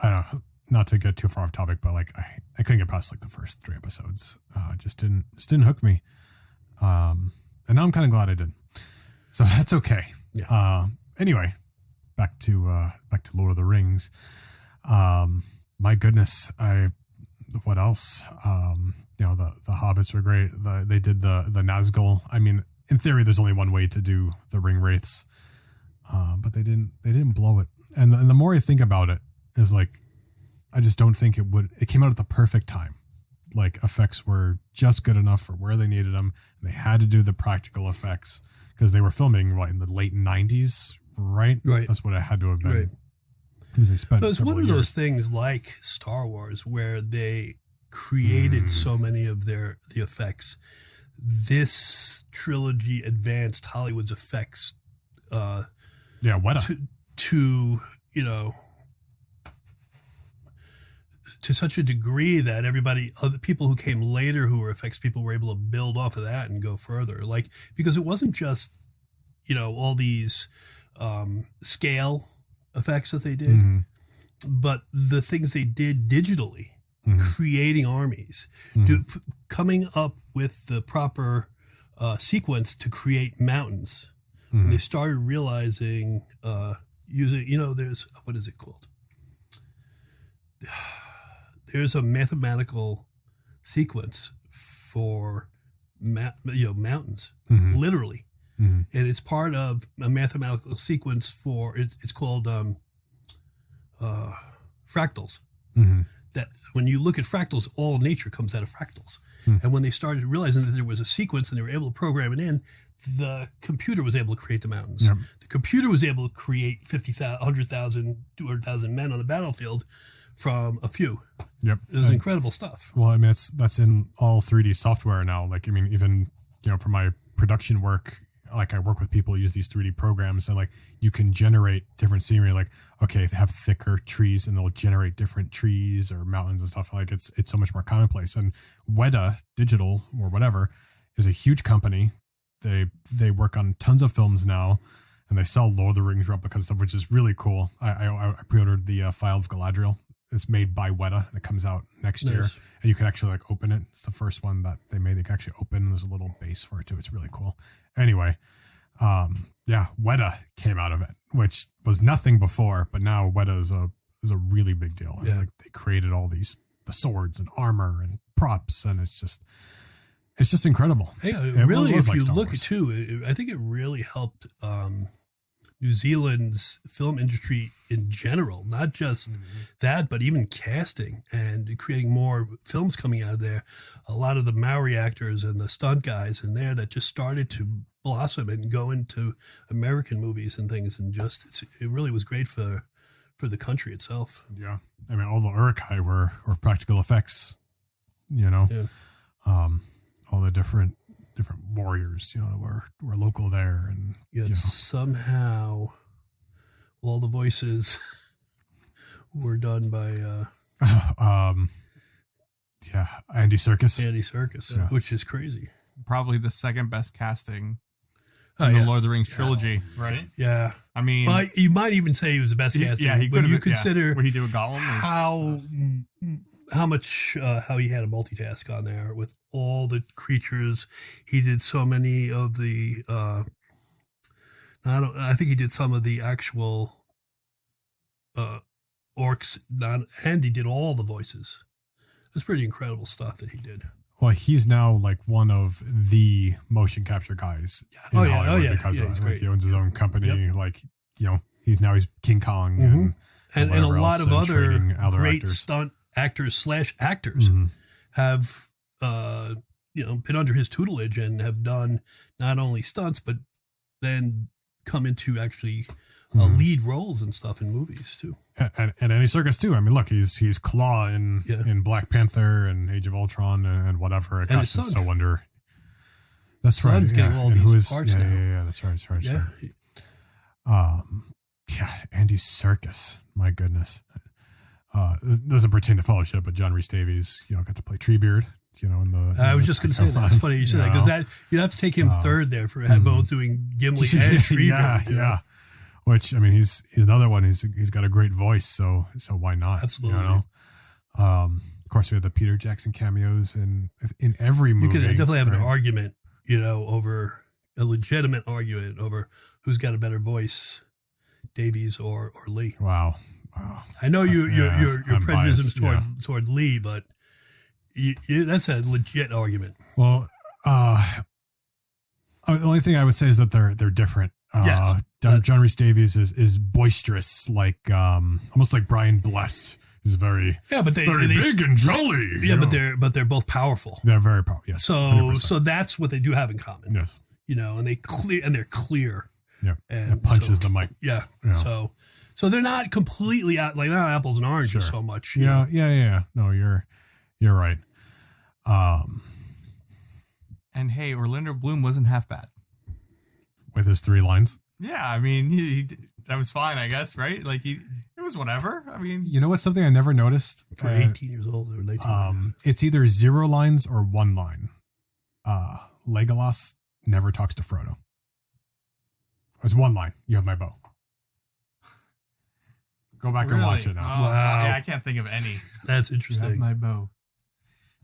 don't know, not to get too far off topic, but like I couldn't get past like the first 3 episodes. It just didn't hook me. And now I'm kind of glad I did. So that's okay. Yeah. Anyway, back to Lord of the Rings. My goodness, what else? The Hobbits were great. They did the Nazgul. I mean, in theory, there's only one way to do the ring wraiths, but they didn't blow it. And the more I think about it, is like, I just don't think it came out at the perfect time. Like, effects were just good enough for where they needed them. And they had to do the practical effects because they were filming in the late 90s, right? Right. That's what it had to have been. Right. Because they spent it's one of those things like Star Wars where they created so many of the effects. This trilogy advanced Hollywood's effects. Weta. To to such a degree that other people who came later who were effects people were able to build off of that and go further. Like, because it wasn't just, all these scale effects that they did, but the things they did digitally, creating armies, coming up with the proper sequence to create mountains. And they started realizing using, there's, what is it called? There's a mathematical sequence for mountains, literally, and it's part of a mathematical sequence for it's called fractals. That when you look at fractals, all nature comes out of fractals. And when they started realizing that there was a sequence and they were able to program it in, the computer was able to create the mountains. Yep. The computer was able to create 50,000, 100,000, 200,000 men on the battlefield from a few. Yep. It was incredible stuff. Well, I mean, that's in all 3D software now. Like, I mean, even, for my production work, like I work with people who use these 3D programs and like you can generate different scenery. Like, okay, they have thicker trees and they'll generate different trees or mountains and stuff. Like it's so much more commonplace. And Weta Digital or whatever is a huge company. They work on tons of films now and they sell Lord of the Rings replicas stuff, which is really cool. I pre-ordered the File of Galadriel. It's made by Weta and it comes out next year. And you can actually like open it. It's the first one that they made. They can actually open. There's a little base for it too. It's really cool. Anyway, Weta came out of it, which was nothing before, but now Weta is a really big deal. Yeah. Like they created all the swords and armor and props, and it's just incredible. Yeah, really, if you look at too, I think it really helped New Zealand's film industry in general, not just that, but even casting and creating more films coming out of there. A lot of the Maori actors and the stunt guys in there that just started to blossom and go into American movies and things, and it really was great for the country itself. Yeah, I mean, all the Uruk-hai were practical effects. You know, all the different warriors, were local there, and somehow all the voices were done by Andy Serkis. Andy Serkis, which is crazy. Probably the second best casting in the Lord of the Rings trilogy, right? Yeah. I mean, well, you might even say he was the best casting. Yeah, he could. When you consider what he did with Gollum, how he had a multitask on there with all the creatures. He did so many of the. I think he did some of the actual orcs, and he did all the voices. It's pretty incredible stuff that he did. Well, he's now like one of the motion capture guys in Hollywood because of that. Like, he owns his own company. Yep. Like, he's King Kong and a lot of other great actors. Stunt actors / actors have been under his tutelage and have done not only stunts but then come into actually lead roles and stuff in movies too. And Andy Serkis too. I mean, look, he's Claw in Black Panther and Age of Ultron and whatever. And his son. So under. That's right. Son's getting all these parts now. Yeah. That's right. Andy Serkis. My goodness. It doesn't pertain to Fellowship, but John Rhys Davies, got to play Treebeard. I was just going to say that. It's funny you said that because you'd have to take him third there for both doing Gimli and Treebeard. Yeah. Which, I mean, he's another one. He's got a great voice, so why not? Absolutely. Of course, we have the Peter Jackson cameos in every movie. You could definitely have an argument, over a legitimate argument over who's got a better voice, Davies or Lee. Wow. I know your prejudice toward Lee, but that's a legit argument. Well, the only thing I would say is that they're different. Yes. John Rhys Davies is boisterous, like almost like Brian Bless. He's very but very big and jolly. Yeah, but they're both powerful. They're very powerful. Yes. So 100%. So that's what they do have in common. Yes. And they're clear. Yeah. And punches the mic. Yeah. So they're not completely out, like not apples and oranges so much. Yeah. No, you're right. And hey, Orlando Bloom wasn't half bad. With his 3 lines. Yeah, I mean, he that was fine, I guess, right? Like it was whatever. I mean, what's something I never noticed? For 18 years old or 19. It's either 0 lines or 1 line. Legolas never talks to Frodo. It's 1 line. You have my bow. Go back and watch it now. Oh, wow. Yeah, I can't think of any. That's interesting. You have my bow.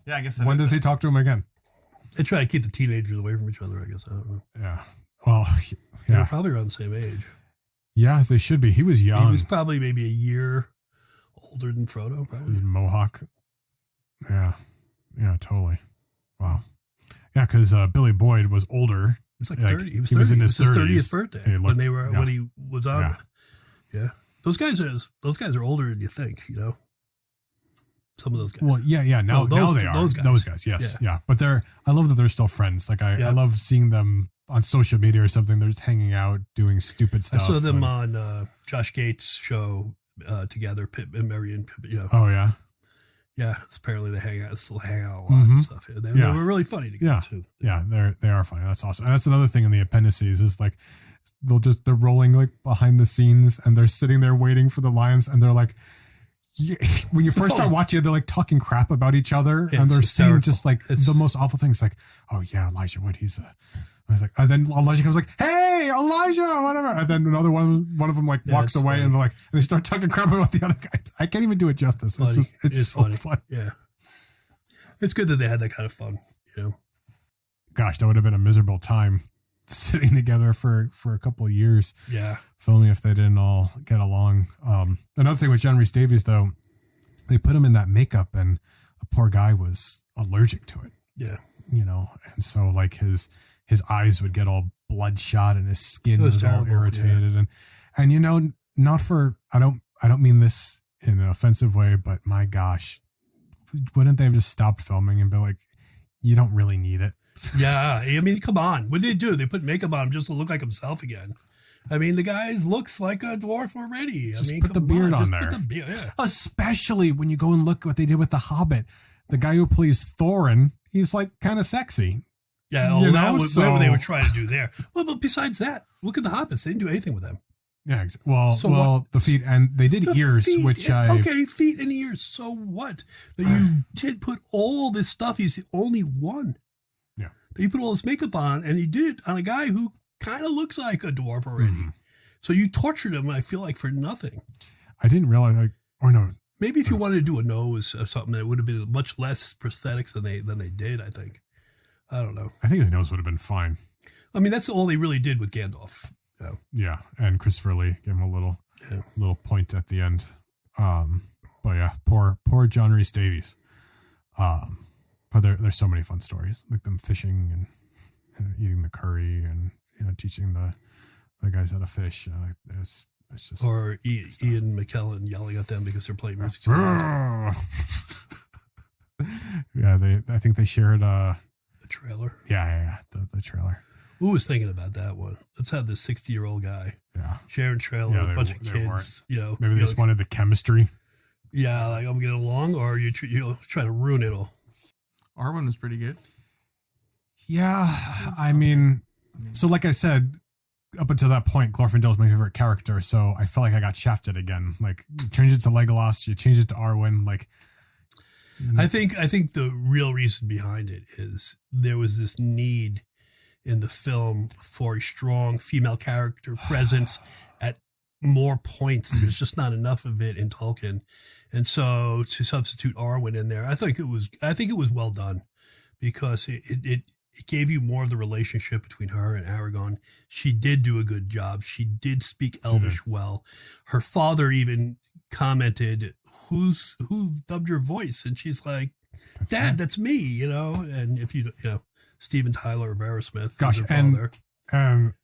Yeah, I guess. When does he talk to him again? They try to keep the teenagers away from each other, I guess. I don't know. Yeah. Well, They're probably around the same age. Yeah, they should be. He was young. He was probably maybe a year older than Frodo, probably. His mohawk. Yeah, totally. Wow. Yeah, because Billy Boyd was older. He was like 30. He was 30. In his 30th birthday when he was on. Yeah. Those guys are older than you think, Some of those guys. Well, yeah. Now they are. Those guys, yes. Yeah. But I love that they're still friends. Like I love seeing them on social media or something. They're just hanging out, doing stupid stuff. I saw them on Josh Gates' show together, Pip and Mary and Pip, Oh, yeah? Yeah. Apparently they still hang out a lot and stuff. They were really funny together, too. Yeah, they are funny. That's awesome. And that's another thing in the appendices is like, they're rolling like behind the scenes and they're sitting there waiting for the lines and they're like, when you first start watching it, they're like talking crap about each other and they're saying just like the most awful things like, oh yeah, Elijah Wood, I was like, and then Elijah comes like, hey, Elijah, whatever. And then another one of them like walks away funny. And they're like, and they start talking crap about the other guy. I can't even do it justice. It's so funny. Yeah. It's good that they had that kind of fun, Gosh, that would have been a miserable time sitting together for a couple of years. Yeah. If only if they didn't all get along. Another thing with John Rhys Davies, though, they put him in that makeup and a poor guy was allergic to it. Yeah. And so like his eyes would get all bloodshot and his skin was all irritated. Yeah. And not for, I don't mean this in an offensive way, but my gosh, wouldn't they have just stopped filming and be like, you don't really need it. Yeah, I mean, come on. What did they do? They put makeup on him just to look like himself again. I mean, the guy looks like a dwarf already. Just I mean, put the beard on there. Put the beard, yeah. Especially when you go and look what they did with the Hobbit. The guy who plays Thorin, he's like kind of sexy. Yeah, whatever they were trying to do there. Well, but besides that, look at the Hobbits. They didn't do anything with them. Yeah, the feet, and they did ears, feet, okay, feet and ears. So what? That you did put all this stuff. He's the only one. Yeah. That you put all this makeup on, and you did it on a guy who kind of looks like a dwarf already. Mm-hmm. So you tortured him, I feel like, for nothing. I didn't realize, no. Maybe if you wanted to do a nose or something, it would have been much less prosthetics than they did, I think. I don't know. I think his nose would have been fine. I mean, that's all they really did with Gandalf. Yeah, and Christopher Lee gave him a little point at the end. But yeah, poor John Rhys Davies. But there's so many fun stories, like them fishing and eating the curry and teaching the guys how to fish. It's just Ian McKellen yelling at them because they're playing music. Yeah, I think they shared the trailer. Yeah, the trailer. Who was thinking about that one? Let's have this 60-year-old guy. Yeah. Sharing trailer with a bunch of kids. Maybe they just wanted the chemistry. Yeah, like I'm getting along, or you try to ruin it all. Arwen was pretty good. Yeah, I mean, so like I said, up until that point, Glorfindel was my favorite character, so I felt like I got shafted again. Like, you change it to Legolas, you change it to Arwen, like... I think the real reason behind it is there was this need in the film for a strong female character presence at more points. There's just not enough of it in Tolkien. And so to substitute Arwen in there, I think it was well done because it gave you more of the relationship between her and Aragorn. She did do a good job. She did speak Elvish well. Her father even commented, who dubbed your voice? And she's like, Dad, that's me, and if Steven Tyler of Aerosmith. Gosh, and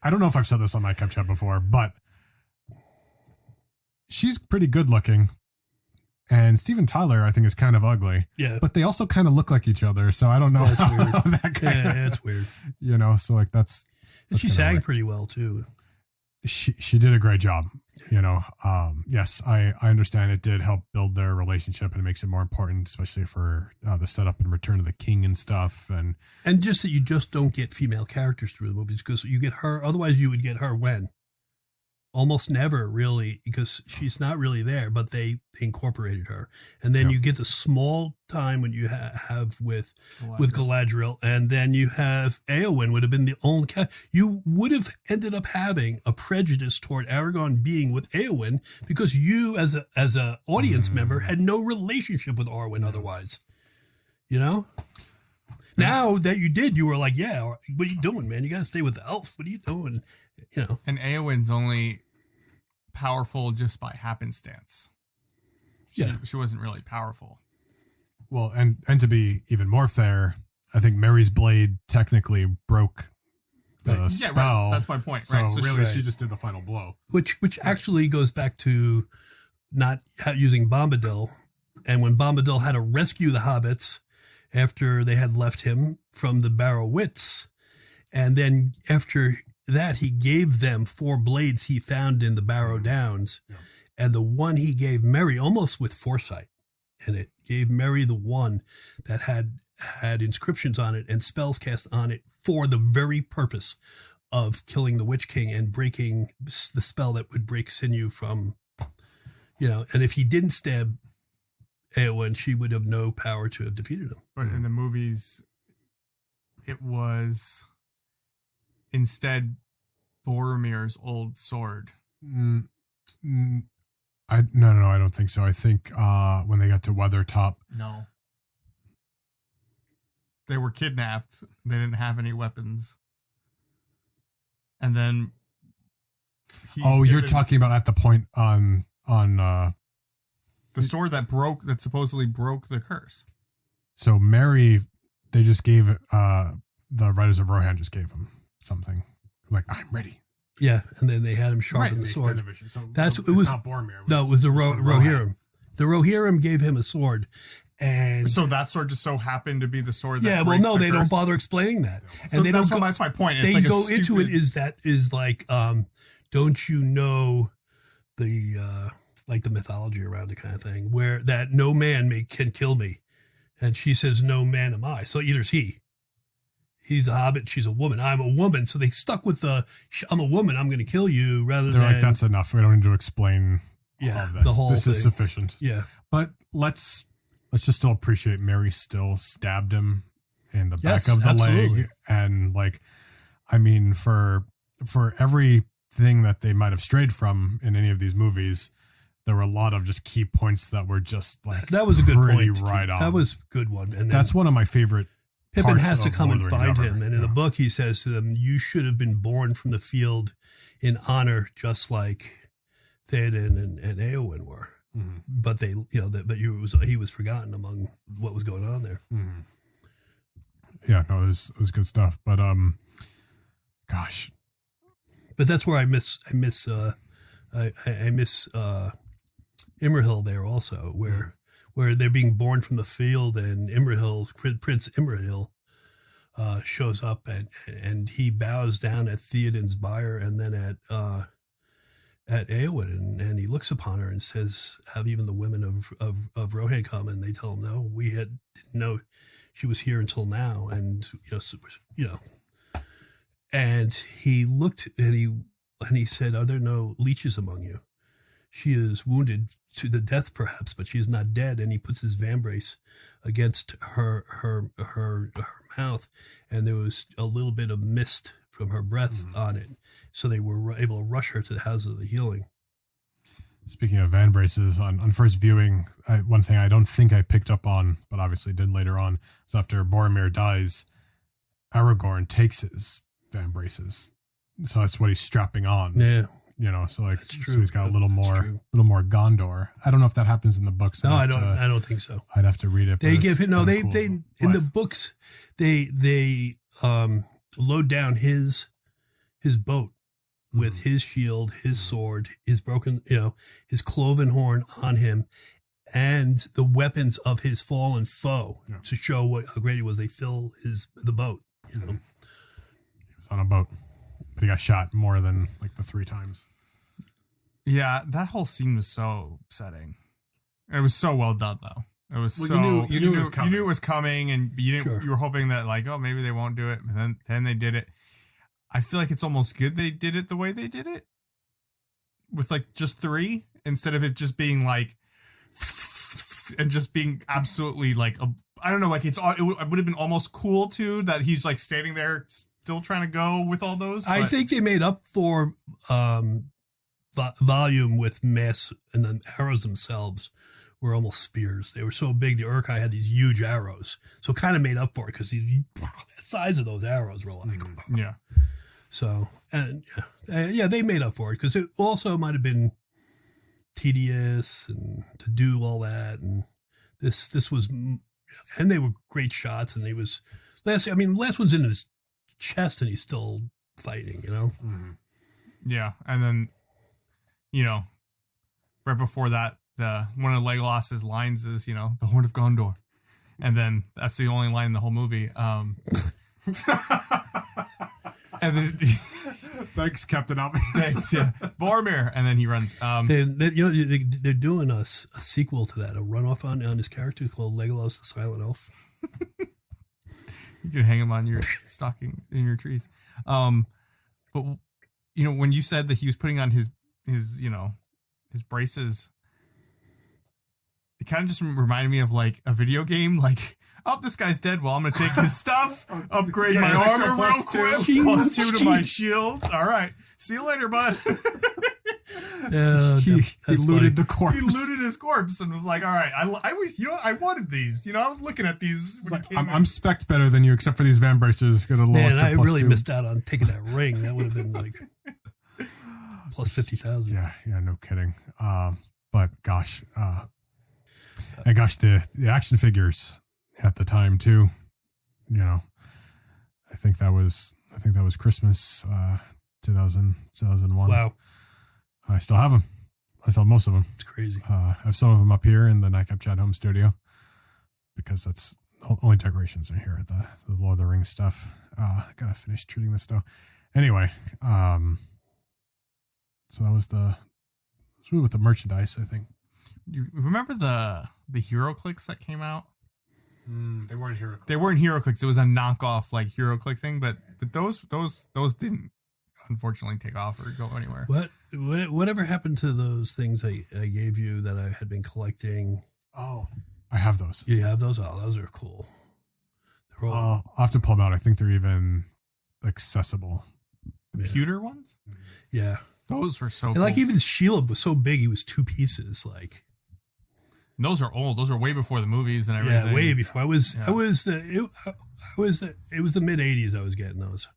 I don't know if I've said this on Nightcap Chat before, but she's pretty good looking. And Steven Tyler, I think, is kind of ugly. Yeah. But they also kind of look like each other, so I don't know how that kind of... Yeah, it's weird. So like that's and she sang pretty well, too. She did a great job, Yes, I understand it did help build their relationship, and it makes it more important, especially for the setup and Return of the King and stuff. And just that you just don't get female characters through the movies, because you get her, otherwise you would get her when? Almost never, really, because she's not really there, but they incorporated her. And then you get the small time when you have with Galadriel, and then you have Éowyn would have been the only you would have ended up having a prejudice toward Aragorn being with Éowyn because you, as a audience member, had no relationship with Arwen otherwise. Now that you did, you were like, yeah, what are you doing, man? You got to stay with the elf. What are you doing? And Éowyn's only powerful just by happenstance. She wasn't really powerful. Well, and to be even more fair, I think Mary's blade technically broke the spell. Yeah, right. That's my point. So right. really, she just did the final blow. Which actually goes back to not using Bombadil. And when Bombadil had to rescue the hobbits after they had left him from the Barrow Wits, and then after that, he gave them 4 blades he found in the Barrow Downs, and the one he gave Merry, almost with foresight, and it gave Merry the one that had inscriptions on it and spells cast on it for the very purpose of killing the Witch King and breaking the spell that would break sinew from, and if he didn't stab Éowyn, she would have no power to have defeated him. But in the movies, it was instead Boromir's old sword. No, I don't think so. I think when they got to Weathertop, no, they were kidnapped. They didn't have any weapons, and then you're talking about at the point on the sword that supposedly broke the curse. So Mary, they just gave the Riders of Rohan just gave him something like, I'm ready. Yeah, and then they had him sharpen the sword. So it was not Boromir. It was the Rohirrim. The Rohirrim gave him a sword, And so that sword just so happened to be the sword. That well, no, they curse. don't bother explaining that, So and they don't. That's my point. It's they like go into it is like, don't you know the like the mythology around it kind of thing, where that no man can kill me, and she says, no man am I. So either is he's a hobbit, she's a woman, I'm a woman. So they stuck with I'm a woman, I'm going to kill you, rather They're than like, that's enough. We don't need to explain all of this. the whole this thing. is sufficient. Yeah, but let's just still appreciate Mary still stabbed him in the back of the absolutely. leg, and like, I mean, for everything that they might have strayed from in any of these movies, there were a lot of just key points that were just like that was a good point. Right on. That was a good one, and that's one of my favorite. Pippin has to come and Lord of the find Rings him, ever. and in the book he says to them, "You should have been born from the field in honor, just like Theoden and Eowyn were." Mm-hmm. But they, but he was forgotten among what was going on there. Mm-hmm. Yeah, no, it was good stuff. But gosh, but that's where I miss Imrahil there also, where they're being born from the field, and Prince Imrahil shows up and he bows down at Theoden's bier, and then at Eowyn, and he looks upon her and says, "Have even the women of Rohan come?" And they tell him, "No, we didn't know she was here until now." And and he looked and he said, "Are there no leeches among you? She is wounded to the death, perhaps, but she is not dead." And he puts his vambrace against her mouth, and there was a little bit of mist from her breath on it. So they were able to rush her to the House of the Healing. Speaking of vambraces, on first viewing, one thing I don't think I picked up on, but obviously did later on, is after Boromir dies, Aragorn takes his vambraces. So that's what he's strapping on. Yeah. So like, That's true. so he's got a little more Gondor. I don't know if that happens in the books. No, I don't think so. I'd have to read it. They give him cool. in the books they load down his boat with his shield, his sword, his broken, his cloven horn on him, and the weapons of his fallen foe to show how great he was. They fill the boat. He was on a boat, but he got shot more than like the 3 times. Yeah, that whole scene was so upsetting. It was so well done, though. It was well, so you knew it was coming. You knew it was coming, and you didn't. Sure. You were hoping that like, oh, maybe they won't do it, and then they did it. I feel like it's almost good they did it the way they did it, with like just 3 instead of it just being like, and just being absolutely like I don't know, like it would have been almost cool too that he's like standing there still trying to go with all those. I think they made up for volume with mass, and the arrows themselves were almost spears. They were so big. The Uruk-hai had these huge arrows, so it kind of made up for it because the size of those arrows were like, yeah. So and they made up for it because it also might have been tedious and to do all that, and this was, and they were great shots, and last one's in his chest and he's still fighting, Yeah, and then right before that, one of Legolas's lines is the Horn of Gondor, and then that's the only line in the whole movie. And then Thanks, Captain Obvious. thanks, yeah, Boromir, and then he runs. They're doing a sequel to that, a runoff on his character called Legolas the Silent Elf. You can hang him on your stocking in your trees. But when you said that he was putting on his braces, it kind of just reminded me of like a video game. Like, oh, this guy's dead. Well, I'm gonna take his stuff, upgrade my armor real quick, +2 to my shields. All right, see you later, bud. He looted the corpse. He looted his corpse and was like, all right, I was, I wanted these. I was looking at these. When I'm spec'd better than you, except for these vambraces. Got a little Man, extra I really +2. missed out on taking that ring. That would have been like plus 50,000. Yeah, no kidding. But gosh, and gosh, the action figures at the time too. I think that was Christmas, 2001. Wow, I still have them. I still have most of them. it's crazy. I have some of them up here in the Nightcap Chat home studio. because that's only decorations in here. The Lord of the Rings stuff. I gotta finish treating this though. Anyway, so that was with the merchandise, I think. You remember the HeroClix that came out? They weren't HeroClix. They weren't HeroClix. It was a knockoff like HeroClix thing, but those didn't unfortunately take off or go anywhere. Whatever happened to those things I gave you that I had been collecting? Oh, I have those. You have those? Oh, those are cool. They're all, I'll have to pull them out. I think they're even accessible. Computer ones? Yeah. Those were so cool. And like even the shield was so big, he was 2 pieces. Like those are old. Those are way before the movies and everything. Yeah, way before. It was the mid '80s. I was getting those.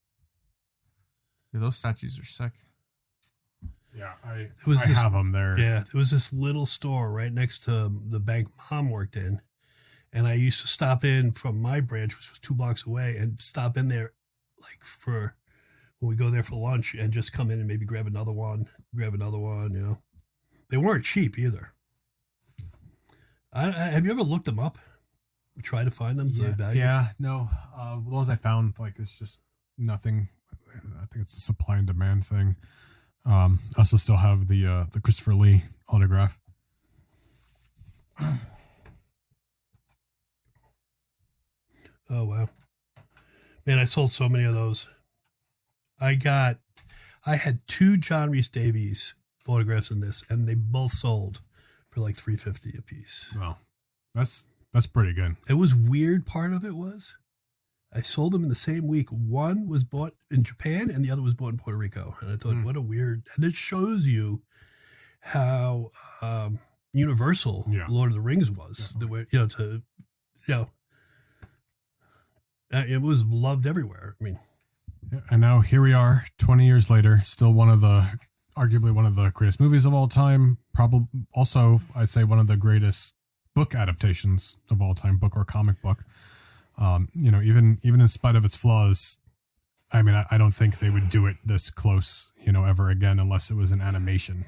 Yeah, those statues are sick. Yeah, I have them there. Yeah, there was this little store right next to the bank Mom worked in, and I used to stop in from my branch, which was 2 blocks away, and stop in there, like for when we go there for lunch, and just come in and maybe grab another one. You know, they weren't cheap either. Have you ever looked them up? Try to find them? Yeah, no. The ones I found, like, it's just nothing. I think it's a supply and demand thing. I also still have the Christopher Lee autograph. Oh, wow. Man, I sold so many of those. I had 2 John Rhys Davies photographs in this, and they both sold for like $350 a piece. Well, that's pretty good. It was weird. Part of it was I sold them in the same week. One was bought in Japan and the other was bought in Puerto Rico. And I thought, what a weird, and it shows you how universal Lord of the Rings was. The way, it was loved everywhere. I mean, and now here we are 20 years later, still arguably one of the greatest movies of all time. Probably also, I'd say one of the greatest book adaptations of all time, book or comic book. Even in spite of its flaws, I mean, I don't think they would do it this close, ever again, unless it was an animation,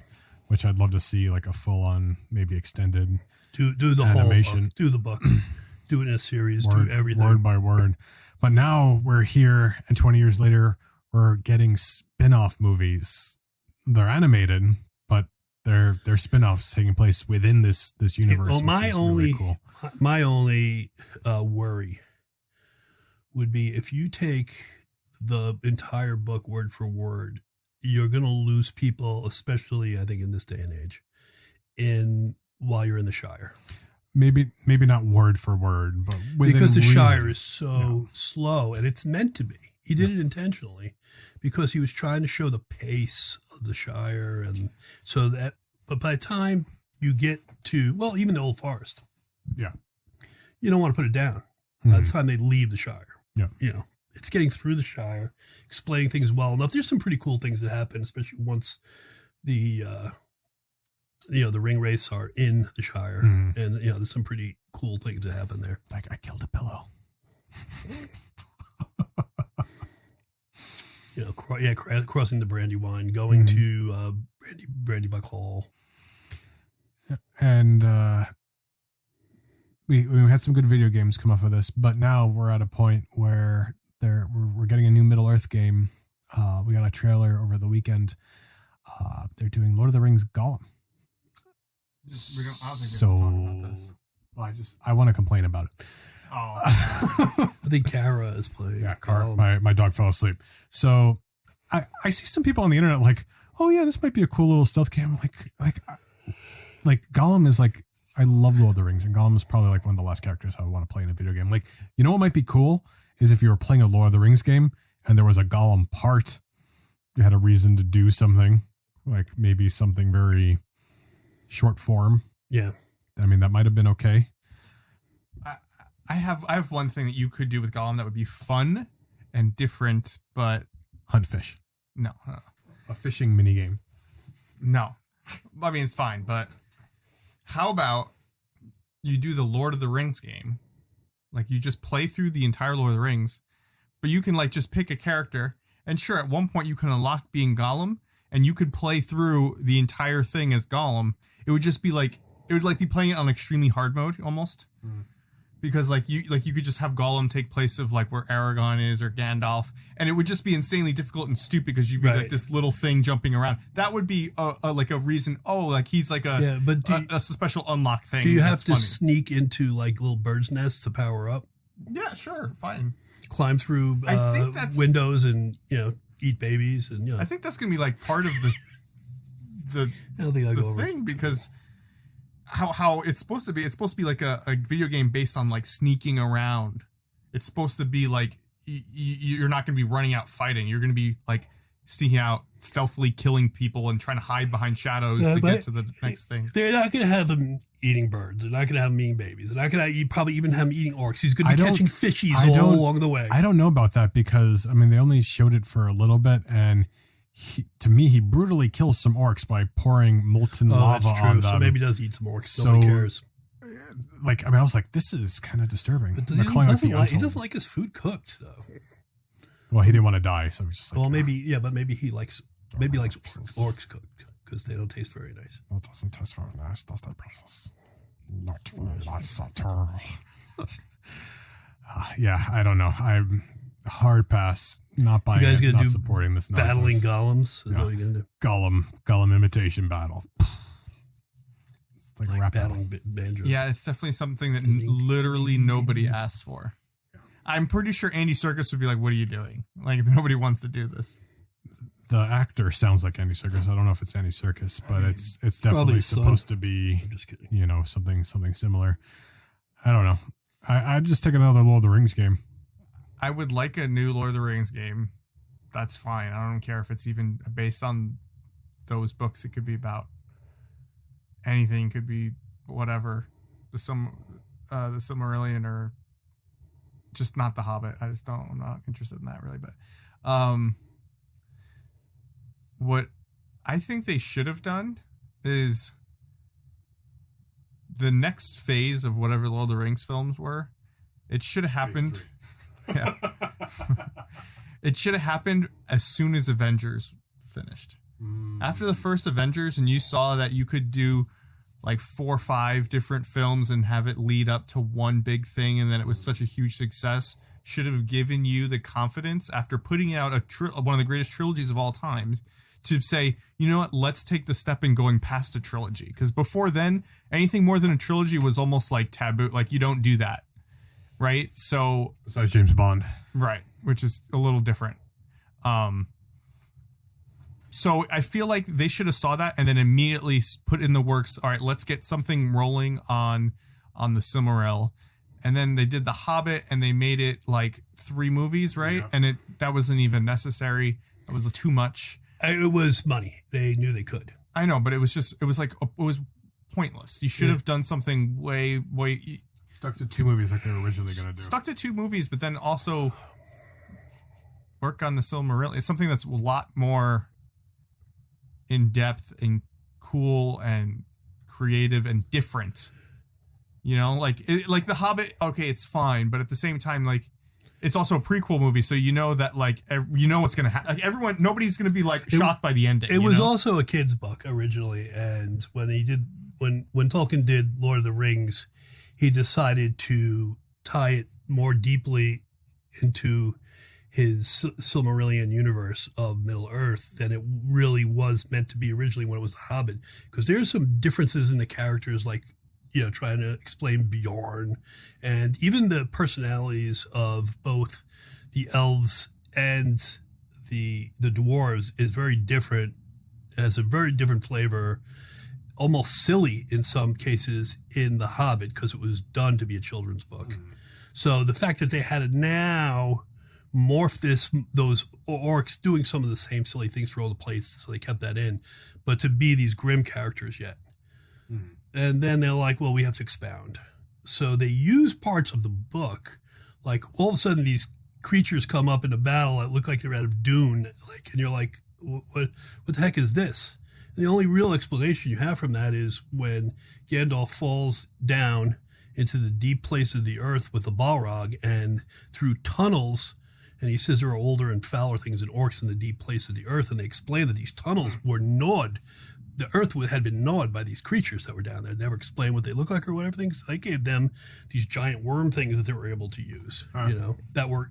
which I'd love to see, like a full on, maybe extended do the animation. Whole book, do the book, do it in a series, do everything word by word. But now we're here, and 20 years later, we're getting spin-off movies. They're animated, but they're spin-offs taking place within this universe. Well, really cool. My only worry would be if you take the entire book word for word, you're going to lose people, especially I think in this day and age, while you're in the Shire. Maybe not word for word, but because the reason. Shire is so slow, and it's meant to be. He did it intentionally because he was trying to show the pace of the Shire, and so that. But by the time you get to even the Old Forest, you don't want to put it down. By the time they leave the Shire, it's getting through the Shire, explaining things well enough. There's some pretty cool things that happen, especially once the ring wraiths are in the Shire, and there's some pretty cool things that happen there. Like I killed a pillow. Crossing the Brandywine, going to Brandybuck Hall, and we had some good video games come off of this, but now we're at a point where we're getting a new Middle Earth game. We got a trailer over the weekend. They're doing Lord of the Rings Gollum. I don't think we're talking about this. Well, I want to complain about it. Oh, I think Kara is playing. Yeah, Kara. My dog fell asleep. So I see some people on the internet like, oh yeah, this might be a cool little stealth game. Like Gollum is like, I love Lord of the Rings, and Gollum is probably like one of the last characters I would want to play in a video game. Like, what might be cool is if you were playing a Lord of the Rings game and there was a Gollum part, you had a reason to do something, like maybe something very short form. Yeah. I mean, that might have been okay. I have one thing that you could do with Gollum that would be fun and different, but hunt fish. No. A fishing minigame. No. I mean, it's fine, but how about you do the Lord of the Rings game? Like, you just play through the entire Lord of the Rings, but you can, like, just pick a character, and sure, at one point you can unlock being Gollum, and you could play through the entire thing as Gollum. It would just be like, be playing it on extremely hard mode, almost. because like you could just have Gollum take place of like where Aragorn is or Gandalf, and it would just be insanely difficult and stupid because you'd be like this little thing jumping around. That would be like a reason. Oh, like he's like a special unlock thing. Do you have to sneak into like little birds' nests to power up? Yeah, sure, fine. Climb through windows and eat babies and I think that's gonna be like part of the thing because. How it's supposed to be? It's supposed to be like a video game based on like sneaking around. It's supposed to be like you're not going to be running out fighting. You're going to be like sneaking out, stealthily killing people and trying to hide behind shadows to get to the next thing. They're not going to have him eating birds. They're not going to have him eating babies. They're not going to probably even have him eating orcs. He's going to be catching fishies all along the way. I don't know about that because I mean they only showed it for a little bit and. To me, he brutally kills some orcs by pouring molten lava on them. So maybe he does eat some orcs. Nobody cares. Like, I mean, I was like, this is kind of disturbing. But he doesn't like his food cooked, though. Well, he didn't want to die, so he was just like... Well, maybe he likes orcs cooked because they don't taste very nice. Well, it doesn't taste very nice, does that, precious? Not very nice at all. Yeah, I don't know. I'm... Hard pass. Not buying you guys it. Not do supporting this nonsense. Battling golems. Is what you're gonna do. Gollum imitation battle. It's like a rap battling banjos. Yeah, it's definitely something that literally nobody asked for. I'm pretty sure Andy Serkis would be like, "What are you doing? Like nobody wants to do this." The actor sounds like Andy Serkis. I don't know if it's Andy Serkis, but it's definitely supposed to be. I'm just kidding. Something similar. I don't know. I'd just take another Lord of the Rings game. I would like a new Lord of the Rings game. That's fine. I don't care if it's even based on those books. It could be about anything. It could be whatever. The Silmarillion or just not The Hobbit. I'm not interested in that really. But what I think they should have done is the next phase of whatever Lord of the Rings films were. It should have happened. Yeah. It should have happened as soon as Avengers finished. After the first Avengers and you saw that you could do like 4 or 5 different films and have it lead up to one big thing and then it was such a huge success, should have given you the confidence after putting out one of the greatest trilogies of all time to say, you know what, let's take the step in going past a trilogy. Because before then, anything more than a trilogy was almost like taboo. Like you don't do that. Right, so besides James Bond, right, which is a little different. So I feel like they should have saw that and then immediately put in the works. All right, let's get something rolling on the Silmaril, and then they did The Hobbit and they made it like 3 movies, right? Yeah. And that wasn't even necessary. It was too much. It was money. They knew they could. I know, but it was pointless. You should have done something way. Stuck to 2 movies like they were originally going to do. Stuck to 2 movies, but then also work on the Silmarillion. It's something that's a lot more in depth and cool and creative and different. Like The Hobbit. Okay, it's fine, but at the same time, like it's also a prequel movie, so you know that like what's going to happen. Like nobody's going to be like shocked by the ending. It was also a kid's book originally, and when Tolkien did Lord of the Rings. He decided to tie it more deeply into his Silmarillion universe of Middle-earth than it really was meant to be originally when it was The Hobbit. Because there's some differences in the characters, like, trying to explain Bjorn, and even the personalities of both the elves and the dwarves is very different, has a very different flavor. Almost silly in some cases in The Hobbit because it was done to be a children's book. So the fact that they had to now morph those orcs doing some of the same silly things for all the places, so they kept that in, but to be these grim characters yet. And then they're like, well, we have to expound. So they use parts of the book, like all of a sudden these creatures come up in a battle that look like they're out of Dune, and you're like, what the heck is this? The only real explanation you have from that is when Gandalf falls down into the deep place of the earth with the Balrog and through tunnels, and he says there are older and fouler things than orcs in the deep place of the earth, and they explain that these tunnels were gnawed the earth had been gnawed by these creatures that were down there. Never explained what they look like or whatever things. I gave them these giant worm things that they were able to use, that were,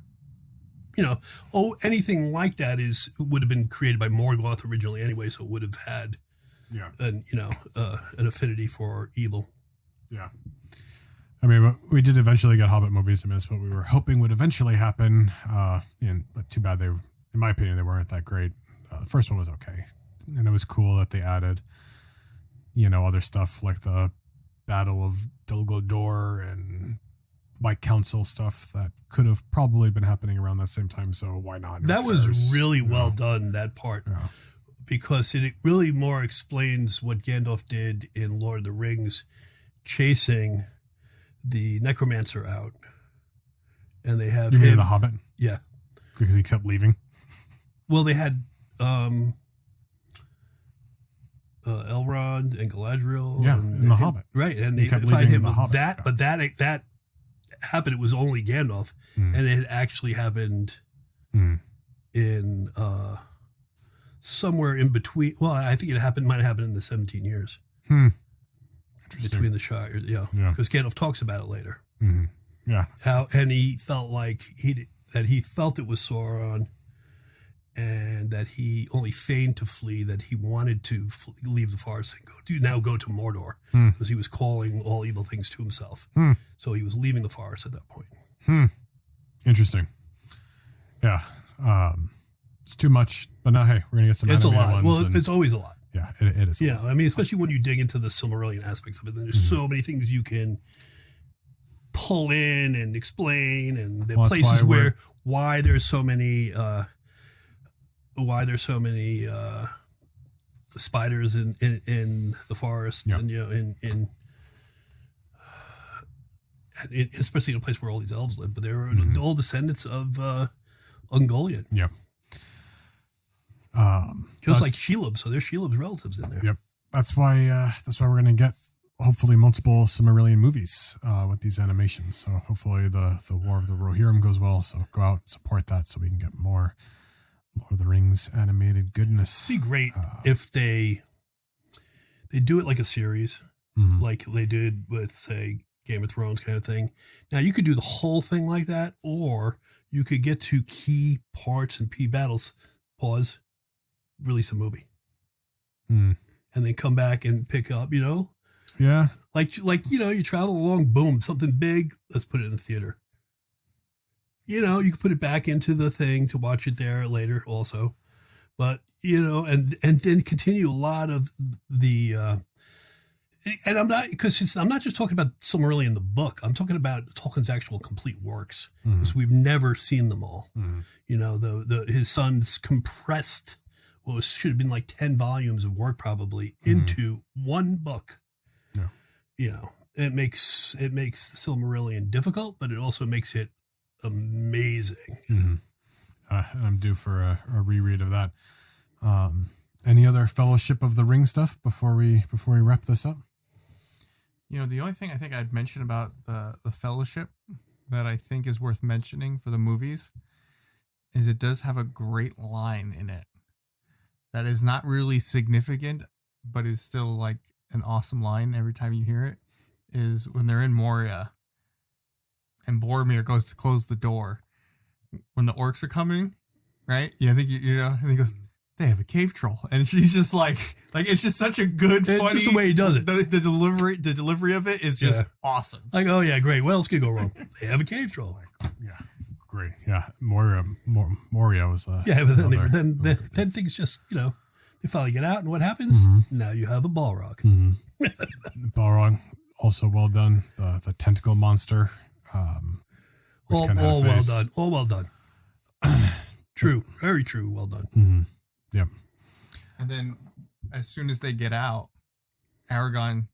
anything like that would have been created by Morgoth originally anyway, so it would have had an affinity for evil. Yeah. I mean, but we did eventually get Hobbit movies. I mean, that's what we were hoping would eventually happen. But too bad in my opinion, they weren't that great. The first one was okay. And it was cool that they added, other stuff like the Battle of Dol Guldur and White Council stuff that could have probably been happening around that same time. So why not? That was really well done, that part, because it really more explains what Gandalf did in Lord of the Rings, chasing the necromancer out. And they have the Hobbit? Yeah. Because he kept leaving? Well, they had Elrond and Galadriel. And the Hobbit. Right. And they find him. But that happened. It was only Gandalf. And it had actually happened in somewhere in between. Well, I think might have happened in the 17 years. Between the Shires. Yeah. Because Gandalf talks about it later. Mm-hmm. Yeah. And he felt like he felt it was Sauron. And that he only feigned to flee, that he wanted to leave the forest and go to Mordor, because he was calling all evil things to himself. So he was leaving the forest at that point. Interesting. Yeah. It's too much, but now, hey, we're going to get some It's a animated lot. ones. Well, it's always a lot. Yeah, it is. I mean, especially when you dig into the Silmarillion aspects of it, then there's so many things you can pull in and explain, and the places why there's so many spiders in the forest, and especially in a place where all these elves live, but they're all descendants of Ungoliant. Yep. Just like Shelob, so there's Shelob's relatives in there. Yep. That's why we're going to get hopefully multiple Silmarillion movies with these animations. So hopefully the War of the Rohirrim goes well. So go out and support that so we can get more Lord of the Rings animated goodness. It'd be great if they do it like a series, like they did with, say, Game of Thrones kind of thing. Now, you could do the whole thing like that, or you could get to key parts and key battles, pause, release a movie, and then come back and pick up, Yeah. Like you travel along, boom, something big, let's put it in the theater. You can put it back into the thing to watch it there later also. But, and then continue a lot of the, and I'm not just talking about Silmarillion, the book. I'm talking about Tolkien's actual complete works, because we've never seen them all. His son's compressed what should have been like 10 volumes of work probably into one book. Yeah. It makes the Silmarillion difficult, but it also makes it amazing. And I'm due for a reread of that. Any other Fellowship of the Ring stuff before we wrap this up? The only thing I think I'd mention about the Fellowship that I think is worth mentioning for the movies is it does have a great line in it that is not really significant, but is still like an awesome line every time you hear it, is when they're in Moria and Boromir goes to close the door when the orcs are coming, right? Yeah, I think and he goes, they have a cave troll, and she's just like it's just such a good, funny. Just the way he does it. The delivery of it is just awesome. Like, oh yeah, great. What else could go wrong? They have a cave troll. Yeah, great. Yeah, Moria was. But then things just they finally get out, and what happens? Now you have a Balrog. Balrog, also well done. The tentacle monster. All well done. All well done. True. Very true. Well done. Yep. And then as soon as they get out, Aragorn...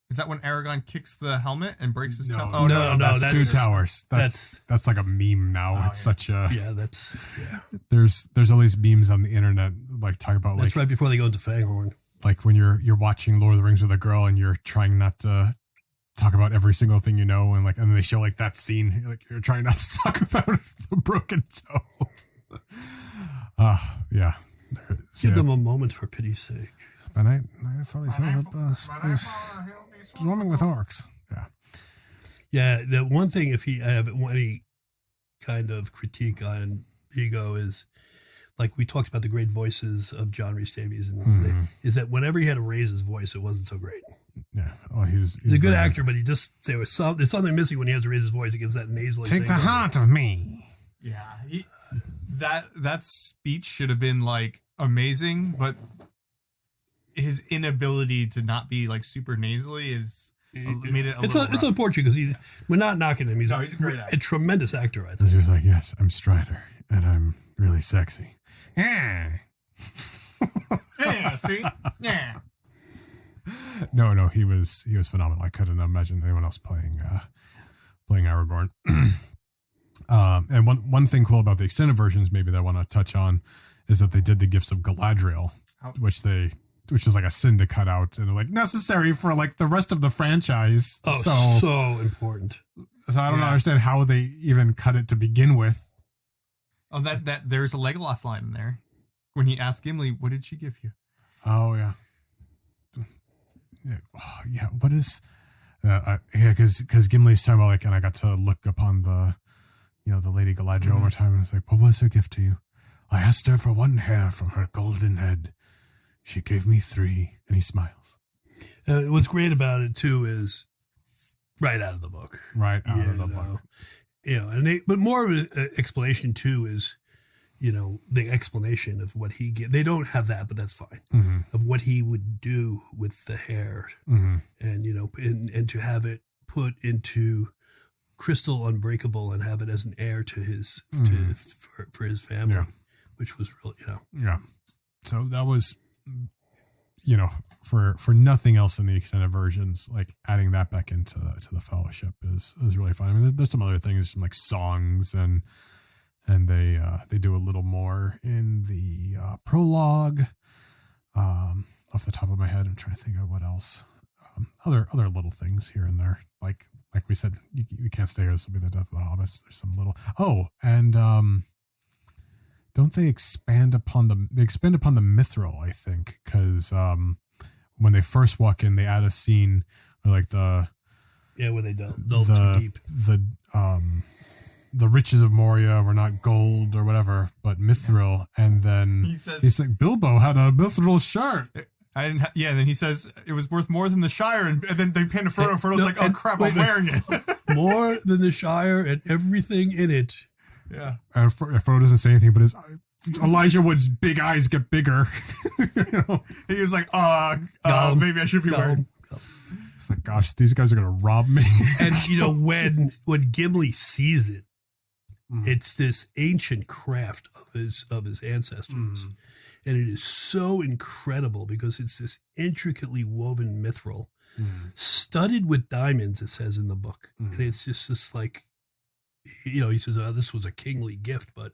Is that when Aragorn kicks the helmet and breaks his toe? Oh, no, that's Two Towers. That's like a meme now. It's such a... Yeah, There's all these memes on the internet like talk about that's right before they go into Fanghorn. Like when you're watching Lord of the Rings with a girl and you're trying not to talk about every single thing and then they show like that scene, you're trying not to talk about the broken toe. Yeah. Give them a moment for pity's sake. But I thought he was swarming with orcs. Yeah. Yeah, the one thing, if I have any kind of critique on Ego, is like we talked about the great voices of John Rhys Davies, and is that whenever he had to raise his voice, it wasn't so great. Yeah. Oh, he's a good actor, but there's something missing when he has to raise his voice against that nasally Take thing. the heart of me. Yeah. That speech should have been like amazing, but his inability to not be like super nasally made it it's unfortunate because we're not knocking him. He's a great actor. A tremendous actor, I think. He was like, yes, I'm Strider and I'm really sexy. Yeah. Yeah, see? Yeah. No, he was phenomenal. I couldn't imagine anyone else playing Aragorn. And one thing cool about the extended versions, maybe that I want to touch on, is that they did the Gifts of Galadriel, which is like a sin to cut out, and they're like necessary for like the rest of the franchise. Oh, so important. So I don't understand how they even cut it to begin with. Oh, that there's a Legolas line in there when he asked Gimli, "What did she give you?" Oh yeah. Yeah. What is? Because Gimli's talking about like, and I got to look upon the Lady Galadriel one more time, and I was like, what was her gift to you? I asked her for one hair from her golden head. She gave me 3, and he smiles. What's great about it too is right out of the book. Right out of the book. But more of an explanation too is, the explanation of what he did. They don't have that, but that's fine. Mm-hmm. Of what he would do with the hair, and and to have it put into crystal unbreakable and have it as an heir to his for his family, which was really yeah. So that was for nothing else in the extended versions, like adding that back into the Fellowship is really fun. I mean, there's some other things like songs and they do a little more in the prologue. Off the top of my head, I'm trying to think of what else. Other little things here and there, like we said, we can't stay here. This will be the death of the hobbits. There's some little. Oh, and don't they expand upon the mithril? I think because when they first walk in, they add a scene where like where they delve too deep. The riches of Moria were not gold or whatever, but mithril. And then he's like, Bilbo had a mithril shirt. And then he says it was worth more than the Shire, and then they pan to Frodo. Frodo's like, "Oh crap, I'm wearing it." More than the Shire and everything in it. Yeah. And Frodo doesn't say anything, but Elijah Wood's big eyes get bigger. He was like, maybe I should be wearing." It's like, gosh, these guys are gonna rob me. And when Gimli sees it, it's this ancient craft of his ancestors. And it is so incredible because it's this intricately woven mithril, studded with diamonds, it says in the book. And it's just this like, he says, this was a kingly gift, but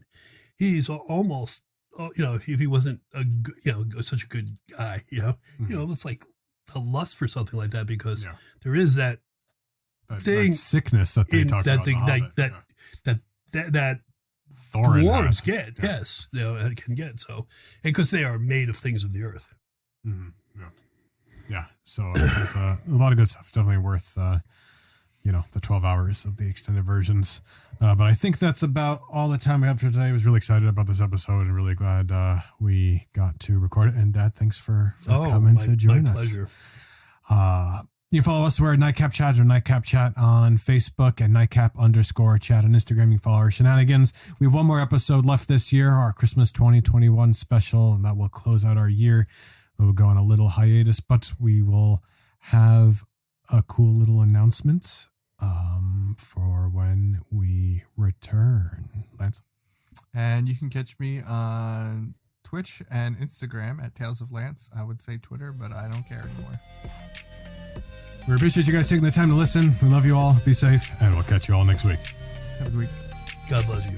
he's almost, if he wasn't such a good guy, it's like a lust for something like that because there is that thing, that sickness that they talk about. That dwarves get, yes, can get so, and because they are made of things of the earth. So it's a lot of good stuff. It's definitely worth the 12 hours of the extended versions. But I think that's about all the time we have for today. I was really excited about this episode and really glad we got to record it. And Dad, thanks for coming to join us. Pleasure. You can follow us. We're at Nightcap Chat or Nightcap Chat on Facebook and Nightcap_chat on Instagram. You can follow our shenanigans. We have one more episode left this year, our Christmas 2021 special, and that will close out our year. We'll go on a little hiatus, but we will have a cool little announcement for when we return. Lance? And you can catch me on Twitch and Instagram at Tales of Lance. I would say Twitter, but I don't care anymore. We appreciate you guys taking the time to listen. We love you all. Be safe, and we'll catch you all next week. Have a good week. God bless you.